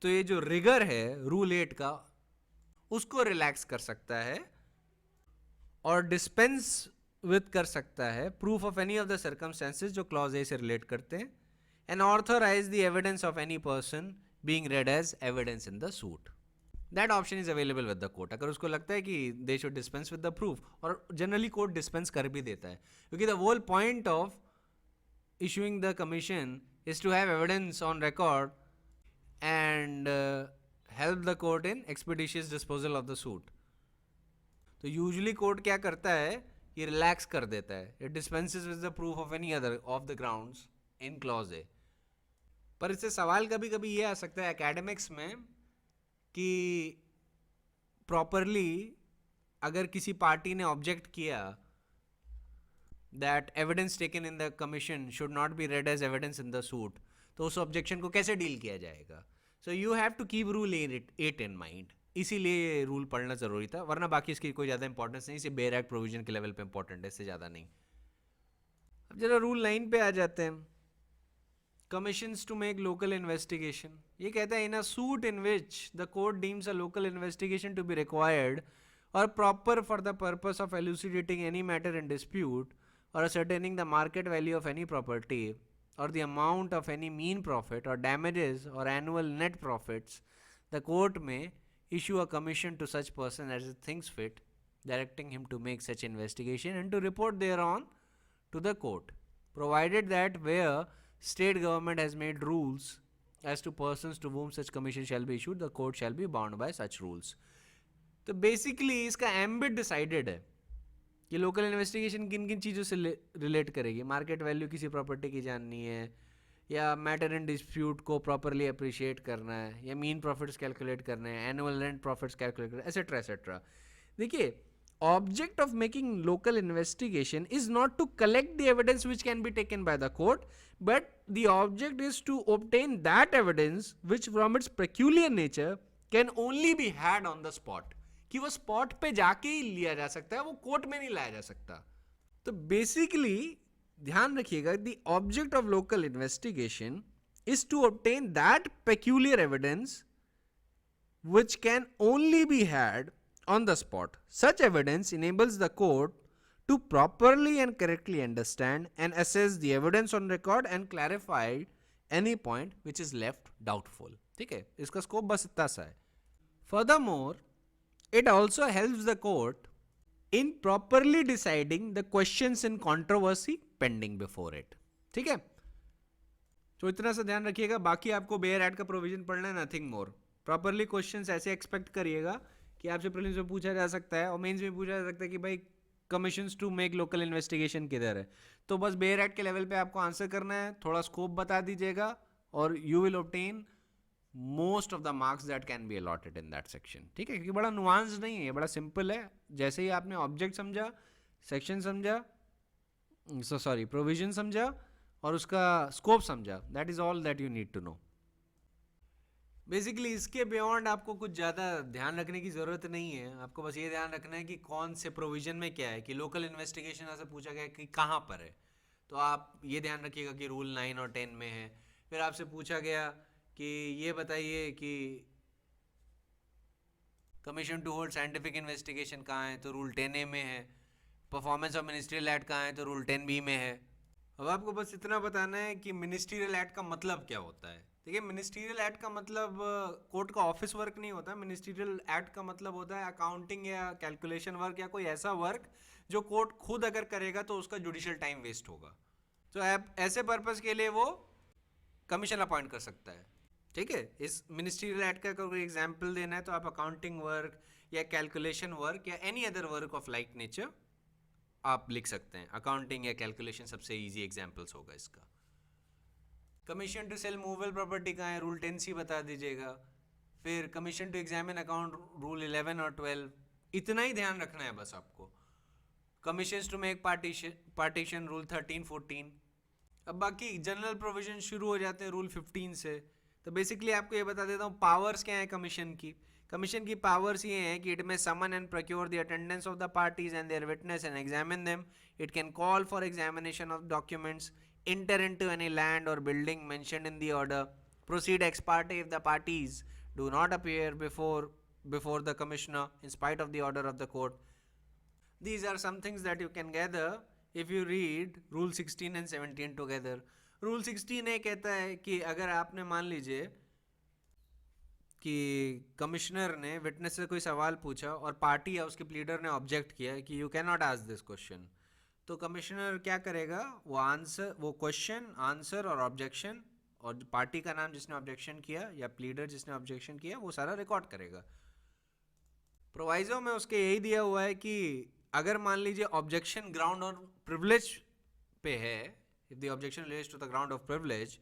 तो ये जो rigour है rule 8 का उसको relax कर सकता है और डिस्पेंस विद कर सकता है proof of any of the circumstances जो क्लॉज ए से रिलेट करते हैं, and authorize the evidence of any person being read as evidence in the suit. That option is available with the court. अगर उसको लगता है कि they should dispense with the proof, और जनरली कोर्ट डिस्पेंस कर भी देता है, क्योंकि the whole point of issuing the commission is to have evidence on record and help the court in expeditious disposal of the suit. तो usually court क्या करता है, ये रिलैक्स कर देता है, it dispenses with the proof of any other of the grounds in clause A. पर इससे सवाल कभी कभी ये आ सकता है एकेडमिक्स में कि प्रॉपरली अगर किसी पार्टी ने ऑब्जेक्ट किया that evidence taken in the commission should not be read as evidence in the suit, तो उस ऑब्जेक्शन को कैसे डील किया जाएगा। So you have to keep rule 8 in mind, इसीलिए ये रूल पढ़ना जरूरी था, वरना बाकी इसकी कोई ज़्यादा इंपॉर्टेंस नहीं, सिर्फ बेयर एक्ट प्रोविजन के लेवल पे इंपॉर्टेंट है, इससे ज़्यादा नहीं। अब जरा रूल 9 पे आ जाते हैं, commissions to make local investigation। ये कहता है in a suit in which the court deems a local investigation to be required or proper for the purpose of elucidating any matter in dispute or ascertaining the market value of any property or the amount of any mean profit or damages or annual net profits, the court may issue a commission to such person as it thinks fit, directing him to make such investigation and to report thereon to the court, provided that where state government has made rules as to persons to whom such commission shall be issued, the court shall be bound by such rules। तो basically इसका ambit decided है कि local investigation किन किन चीज़ों से relate करेगी। Market value किसी प्रॉपर्टी की जाननी है, या मैटर इन डिस्प्यूट को प्रॉपरली अप्रिशिएट करना है, या मीन प्रॉफिट्स कैलकुलेट करने हैं, एनुअल रेंट प्रॉफिट्स कैलकुलेट करना, एसेट्रा एसेट्रा। देखिए, object of making local investigation is not to collect the evidence which can be taken by the court, but the object is to obtain that evidence which from its peculiar nature can only be had on the spot, कि वो spot पे जाके ही लिया जा सकता है, वो court में नहीं लाया जा सकता। तो बेसिकली ध्यान रखिएगा, the object of local investigation is to obtain that peculiar evidence which can only be had on the spot. Such evidence enables the court to properly and correctly understand and assess the evidence on record and clarify any point which is left doubtful। ठीक है, इसका scope बस इतना सा है। Furthermore, it also helps the court in properly deciding the questions in controversy pending before it। ठीक है, तो इतना सा ध्यान रखिएगा, बाकी आपको बेयर एक्ट का प्रोविजन पढ़ना है, नथिंग मोर। प्रॉपरली क्वेश्चंस ऐसे एक्सपेक्ट करिएगा कि आपसे प्रीलिम्स में पूछा जा सकता है और मेंस में पूछा जा सकता है कि भाई commissions to make local investigation किधर है, तो बस बेयर एक्ट के लेवल पे आपको आंसर करना है, थोड़ा स्कोप बता दीजिएगा और you will obtain most of the marks that can be allotted in that section. ठीक है, क्योंकि बड़ा नुआंस नहीं है, बड़ा सिंपल है। जैसे ही आपने ऑब्जेक्ट समझा, सेक्शन समझा, सॉरी प्रोविजन समझा और उसका स्कोप समझा, that is all that you need to know. Basically इसके बियॉन्ड आपको कुछ ज़्यादा ध्यान रखने की ज़रूरत नहीं है, आपको बस ये ध्यान रखना है कि कौन से प्रोविज़न में क्या है, कि लोकल इन्वेस्टिगेशन ऐसे पूछा गया कि कहाँ पर है, तो आप ये ध्यान रखिएगा कि रूल 9 और 10 में है। फिर आपसे पूछा गया कि ये बताइए कि commission to hold scientific investigation कहाँ है, तो रूल 10A में है। परफॉर्मेंस ऑफ मिनिस्ट्रियल एक्ट कहाँ है, तो रूल 10B में है। अब आपको बस इतना बताना है कि मिनिस्ट्रियल एक्ट का मतलब क्या होता है, देखिए, मिनिस्ट्रियल एक्ट का मतलब कोर्ट का ऑफिस वर्क नहीं होता। मिनिस्ट्रियल एक्ट का मतलब होता है अकाउंटिंग या कैलकुलेशन वर्क या कोई ऐसा वर्क जो कोर्ट खुद अगर करेगा तो उसका जुडिशियल टाइम वेस्ट होगा। तो ऐसे पर्पस के लिए वो कमीशन अपॉइंट कर सकता है। ठीक है, इस मिनिस्ट्रियल एक्ट का कोई एग्जाम्पल देना है तो आप अकाउंटिंग वर्क या कैलकुलेशन वर्क या any other work of like nature आप लिख सकते हैं। अकाउंटिंग या कैलकुलेशन सबसे इजी एग्जाम्पल्स होगा इसका। Commission to sell movable property कहाँ है, रूल 10C बता दीजिएगा। फिर commission to examine account rule 11 और 12, इतना ही ध्यान रखना है बस आपको। Commission to make partition rule 13 14। अब बाकी जनरल प्रोविजन शुरू हो जाते हैं रूल 15 से। तो बेसिकली आपको ये बता देता हूँ पावर्स क्या है कमीशन की। कमीशन की पावर्स ये हैं कि it may summon and procure the attendance of the parties and their witness and examine them. It can call for examination of documents, enter into any land or building mentioned in the order, proceed ex parte if the parties do not appear before the commissioner in spite of the order of the court. These are some things that you can gather if you read rule 16 and 17 together. Rule 16 ये कहता है कि अगर आपने मान लीजिए कि commissioner ने विटनेस से कोई सवाल पूछा और पार्टी या उसके प्लीडर ने ऑब्जेक्ट किया कि you can not ask this question, तो कमिश्नर क्या करेगा, वो क्वेश्चन, आंसर और ऑब्जेक्शन और पार्टी का नाम जिसने ऑब्जेक्शन किया या प्लीडर जिसने ऑब्जेक्शन किया वो सारा रिकॉर्ड करेगा। प्रोवाइजो में उसके यही दिया हुआ है कि अगर मान लीजिए ऑब्जेक्शन ग्राउंड और प्रिविलेज पे है, if the objection relates to the ground of privilege,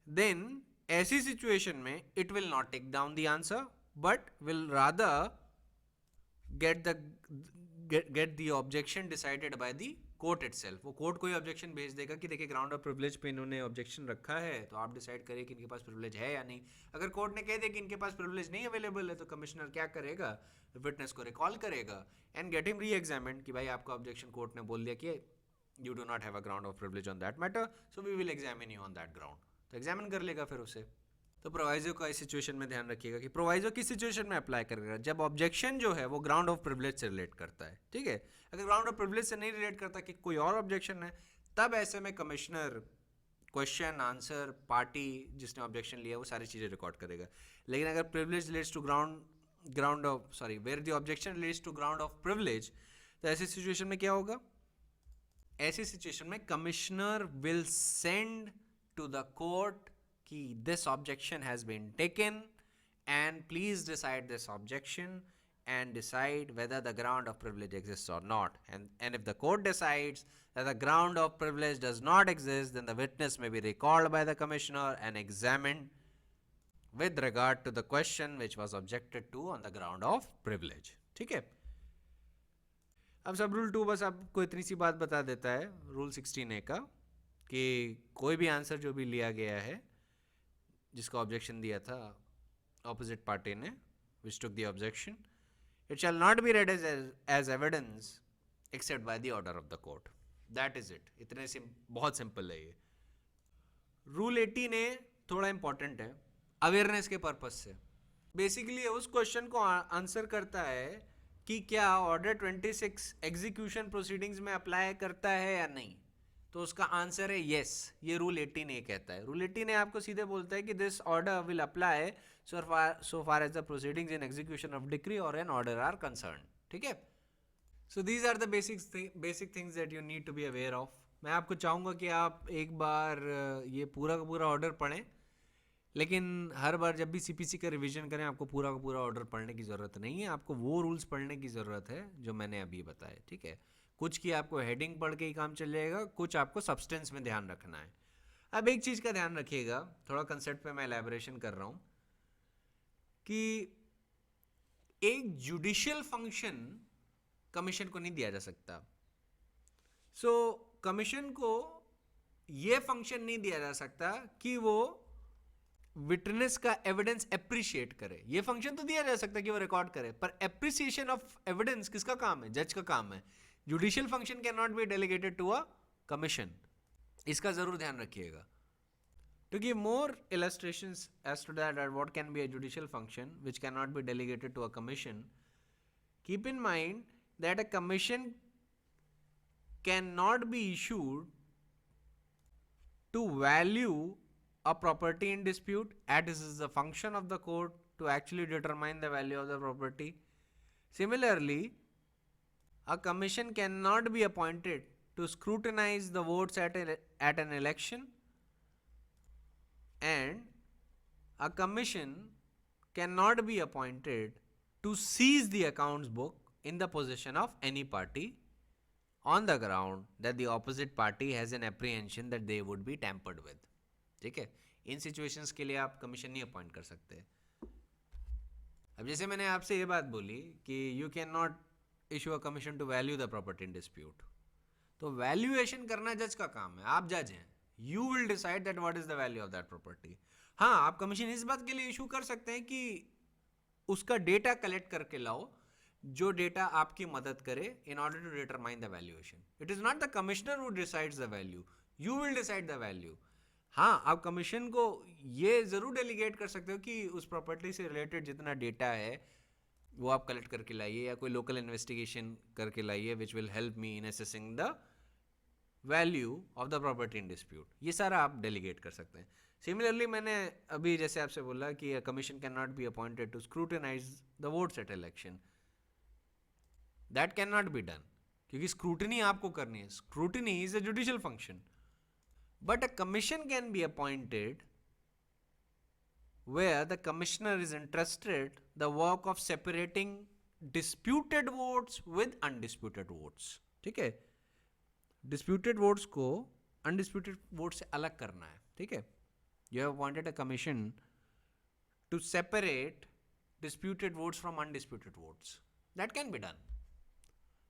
then ऐसी सिचुएशन में it will not take down the answer but will rather get the objection decided by the court itself. वो court कोई objection भेज देगा कि देखिए ground of privilege पे इन्होंने ऑब्जेक्शन रखा है, तो आप डिसाइड करिए कि इनके पास प्रिविलेज है या नहीं। अगर कोर्ट ने कह दिया कि इनके पास प्रिविलेज नहीं अवेलेबल है, तो कमिश्नर क्या करेगा, विटनेस को रिकॉल करेगा and get him re examined कि भाई आपका ऑब्जेक्शन कोर्ट ने बोल दिया कि you do not have a ground of privilege on that matter, so we will examine you on that ground. तो एग्जामिन कर लेगा फिर उसे। तो प्रोवाइजो का इस सिचुएशन में ध्यान रखिएगा कि प्रोवाइजो किस सिचुएशन में अप्लाई करेगा, जब ऑब्जेक्शन जो है वो ग्राउंड ऑफ प्रिविलेज से रिलेट करता है। ठीक है, अगर ग्राउंड ऑफ प्रिविलेज से नहीं रिलेट करता कि कोई और ऑब्जेक्शन है, तब ऐसे में कमिश्नर क्वेश्चन, आंसर, पार्टी जिसने ऑब्जेक्शन लिया वो सारी चीज़ें रिकॉर्ड करेगा। लेकिन अगर privilege relates to ground of where the objection relates to ground of privilege, तो ऐसी सिचुएशन में क्या होगा, ऐसी सिचुएशन में commissioner will send to the court कि this objection has been taken and please decide this objection and decide whether the ground of privilege exists or not. And if the court decides that the ground of privilege does not exist, then the witness may be recalled by the commissioner and examined with regard to the question which was objected to on the ground of privilege. ठीक है, अब सब rule 2 बस आपको इतनी सी बात बता देता है रूल 16A का कि कोई भी आंसर जो भी लिया गया है जिसका ऑब्जेक्शन दिया था ऑपोजिट पार्टी ने, which took the objection, it shall not be read as evidence except by the order of the court. That is it, इतने बहुत सिंपल है ये। रूल 18A थोड़ा इंपॉर्टेंट है अवेयरनेस के पर्पज से। बेसिकली उस क्वेश्चन को आंसर करता है कि क्या ऑर्डर 26 एग्जीक्यूशन प्रोसीडिंग्स में अप्लाई करता है या नहीं, तो उसका आंसर है यस। ये रूल 18A कहता है। रूल 18A आपको सीधे बोलता है कि this order will apply so far as the proceedings in execution of decree और एन ऑर्डर आर कंसर्न। ठीक है, so these are the basic things that you need to be aware of. मैं आपको चाहूँगा कि आप एक बार ये पूरा का पूरा ऑर्डर पढ़ें, लेकिन हर बार जब भी CPC का रिवीजन करें आपको पूरा का पूरा ऑर्डर पढ़ने की ज़रूरत नहीं है, आपको वो रूल्स पढ़ने की ज़रूरत है जो मैंने अभी बताए। ठीक है, कुछ की आपको हेडिंग पढ़ के ही काम चल जाएगा, कुछ आपको सब्सटेंस में ध्यान रखना है। अब एक चीज़ का ध्यान रखिएगा, थोड़ा कंसेप्ट पे मैं एलैबोरेशन कर रहा हूँ कि एक जुडिशियल फंक्शन कमीशन को नहीं दिया जा सकता। सो कमीशन को ये फंक्शन नहीं दिया जा सकता कि वो विटनेस का एविडेंस एप्रिशिएट करे। ये फंक्शन तो दिया जा सकता है कि वो रिकॉर्ड करे, पर एप्रिसिएशन ऑफ एविडेंस किसका काम है, जज का काम है। Judicial function can not be delegated to a commission, इसका जरूर ध्यान रखिएगा। To give more illustrations as to that what can be a judicial function which cannot be delegated to a commission, keep in mind that a commission cannot be issued to value a property in dispute, as this is the function of the court to actually determine the value of the property. Similarly, a commission cannot be appointed to scrutinize the votes at an election, and a commission cannot be appointed to seize the accounts book in the possession of any party on the ground that the opposite party has an apprehension that they would be tampered with. ठीक है, इन situations के लिए आप commission नहीं appoint कर सकते. अब जैसे मैंने आपसे ये बात बोली कि you can not issue a commission to value the property in dispute, तो वैल्यूएशन करना जज का काम है. आप जज हैं, you will decide that what is the value of that property. हाँ, आप कमीशन इस बात के लिए इशू कर सकते हैं कि उसका डेटा कलेक्ट करके लाओ जो डेटा आपकी मदद करे in order to determine the valuation. It is not the commissioner who decides the value, you will decide the value. हाँ, आप कमीशन को ये जरूर डेलीगेट कर सकते हो कि उस प्रॉपर्टी से रिलेटेड जितना डेटा है वो आप कलेक्ट करके लाइए, या कोई लोकल इन्वेस्टिगेशन करके लाइए which will help me in assessing the value of the property in dispute. ये सारा आप डेलीगेट कर सकते हैं. सिमिलरली मैंने अभी जैसे आपसे बोला कि commission can not be appointed to scrutinize the votes at election. That can not be done क्योंकि स्क्रूटनी आपको करनी है. Scrutiny is a judicial function. But a commission can be appointed where the commissioner is entrusted the work of separating disputed votes with undisputed votes. ठीक है, disputed votes को undisputed votes से अलग करना है. ठीक है, you have appointed a commission to separate disputed votes from undisputed votes. That can be done.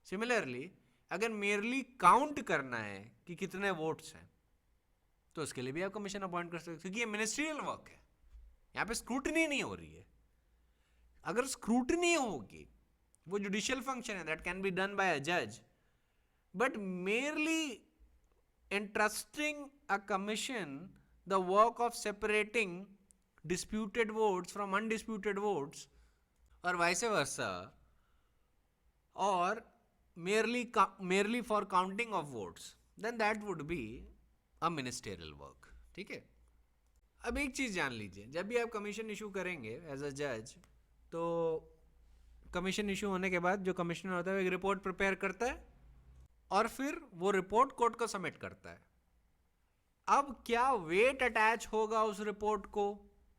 Similarly, अगर merely count करना है कि कितने votes हैं तो उसके लिए भी आप कमीशन अपॉइंट कर सकते हो क्योंकि ये मिनिस्ट्रियल वर्क है, यहाँ पे स्क्रूटनी नहीं हो रही है. अगर स्क्रूटनी होगी वो जुडिशियल फंक्शन है, that can be done by a जज. But merely entrusting a commission the work of separating disputed votes from undisputed votes or vice versa, or merely for counting of votes, then that would be a ministerial work. ठीक है. अब एक चीज जान लीजिए, जब भी आप कमीशन इशू करेंगे एज अ जज, तो कमीशन इशू होने के बाद जो कमिश्नर होता है वो एक रिपोर्ट प्रिपेयर करता है और फिर वो रिपोर्ट कोर्ट को सबमिट करता है. अब क्या वेट अटैच होगा उस रिपोर्ट को,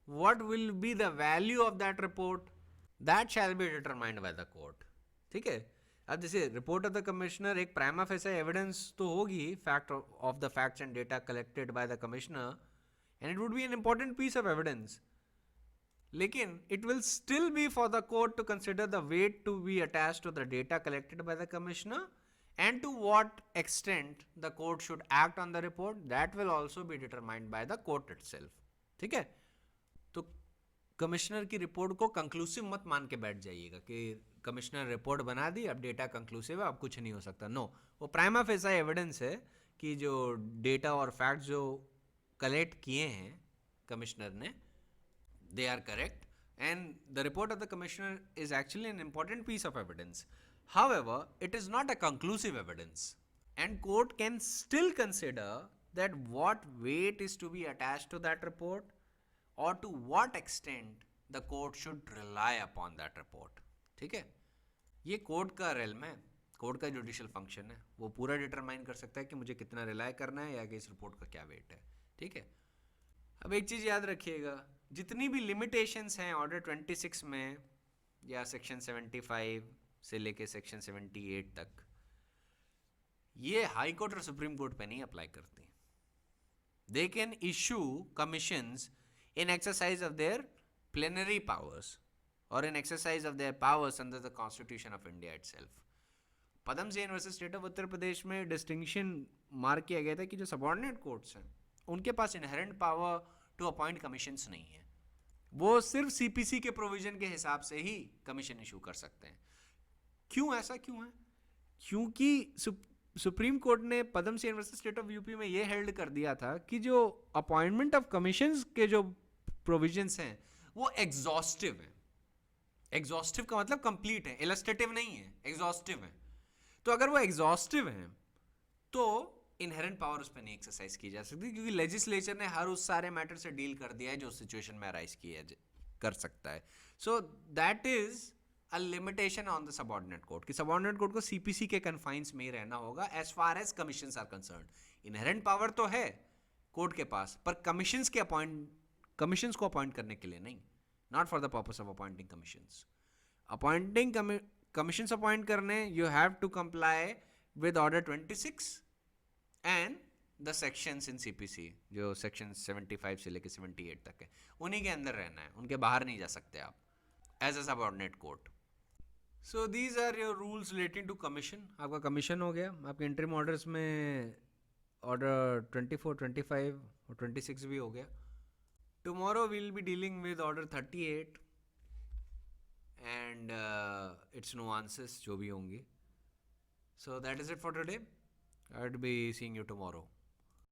what will be the value of that report, that shall be determined by the court. ठीक है. अब जैसे रिपोर्ट ऑफ द कमिश्नर एक प्राइमा फेसी एविडेंस तो होगी fact of the facts and data collected by the commissioner, and it would be an important piece of evidence, लेकिन it will still be for the court to consider the weight to be attached to the data collected by the commissioner and to what extent the court should act on the report, that will also be determined by the court itself. ठीक है. तो commissioner की report को conclusive मत मान के बैठ जाइएगा कि कमिश्नर रिपोर्ट बना दी अब डेटा कंक्लूसिव है अब कुछ नहीं हो सकता. नो, वो प्राइमा फेसी एविडेंस है कि जो डेटा और फैक्ट्स जो कलेक्ट किए हैं कमिश्नर ने, they are correct, and the report of the commissioner is actually an important piece of evidence. However, it is not a conclusive evidence, and court can still consider that what weight is to be attached to that report, or to what extent the court should rely upon that report. ठीक है. ये court का realm है, court का judicial function है, वो पूरा determine कर सकता है कि मुझे कितना रिलाय करना है या कि इस रिपोर्ट का क्या वेट है. ठीक है. अब एक चीज़ याद रखिएगा, जितनी भी लिमिटेशंस हैं ऑर्डर 26 में या सेक्शन 75 से लेके सेक्शन 78 तक, ये हाई कोर्ट और सुप्रीम कोर्ट पे नहीं अप्लाई करती. They can issue commissions in exercise of their plenary powers और in exercise of their powers under the constitution of India itself. Padam Sen versus state of Uttar Pradesh में डिस्टिंक्शन मार्क किया गया था कि जो सबऑर्डिनेट कोर्ट्स हैं उनके पास inherent power to appoint commissions नहीं है, वो सिर्फ सीपीसी के प्रोविजन के हिसाब से ही कमीशन इशू कर सकते हैं. क्यों ऐसा क्यों है? क्योंकि सुप्रीम कोर्ट ने Padam Sen versus state of UP में ये हेल्ड कर दिया था कि जो अपॉइंटमेंट ऑफ कमीशंस के जो प्रोविजंस हैं वो एग्जॉस्टिव हैं. एग्जॉस्टिव का मतलब कंप्लीट है, इलस्ट्रेटिव नहीं है, एग्जॉस्टिव है. तो अगर वो एग्जॉस्टिव हैं तो इनहेरेंट पावर उस पर नहीं एक्सरसाइज की जा सकती, क्योंकि लेजिस्लेचर ने हर उस सारे मैटर से डील कर दिया है जो सिचुएशन में अराइज किया कर सकता है. So that is a limitation on the subordinate court कि सबऑर्डिनेट कोर्ट को सीपीसी के कन्फाइंस में ही रहना होगा as far as commissions are concerned. Inherent power तो है कोर्ट के पास, पर कमीशंस को अपॉइंट करने के लिए नहीं, not for the purpose of appointing commissions. Appointing commissions appoint करने you have to comply with order 26 and the sections in CPC, जो सेक्शन 75 से लेकर 78 तक है, उन्हीं के अंदर रहना है, उनके बाहर नहीं जा सकते आप as a subordinate court. So these are your rules relating to commission. आपका कमीशन हो गया. आपके इंटरिम ऑर्डर्स में ऑर्डर 24, 25 और 26 भी हो गया. Tomorrow we'll be dealing with order 38 and its nuances जो भी होंगी. So that is it for today. I'd be seeing you tomorrow.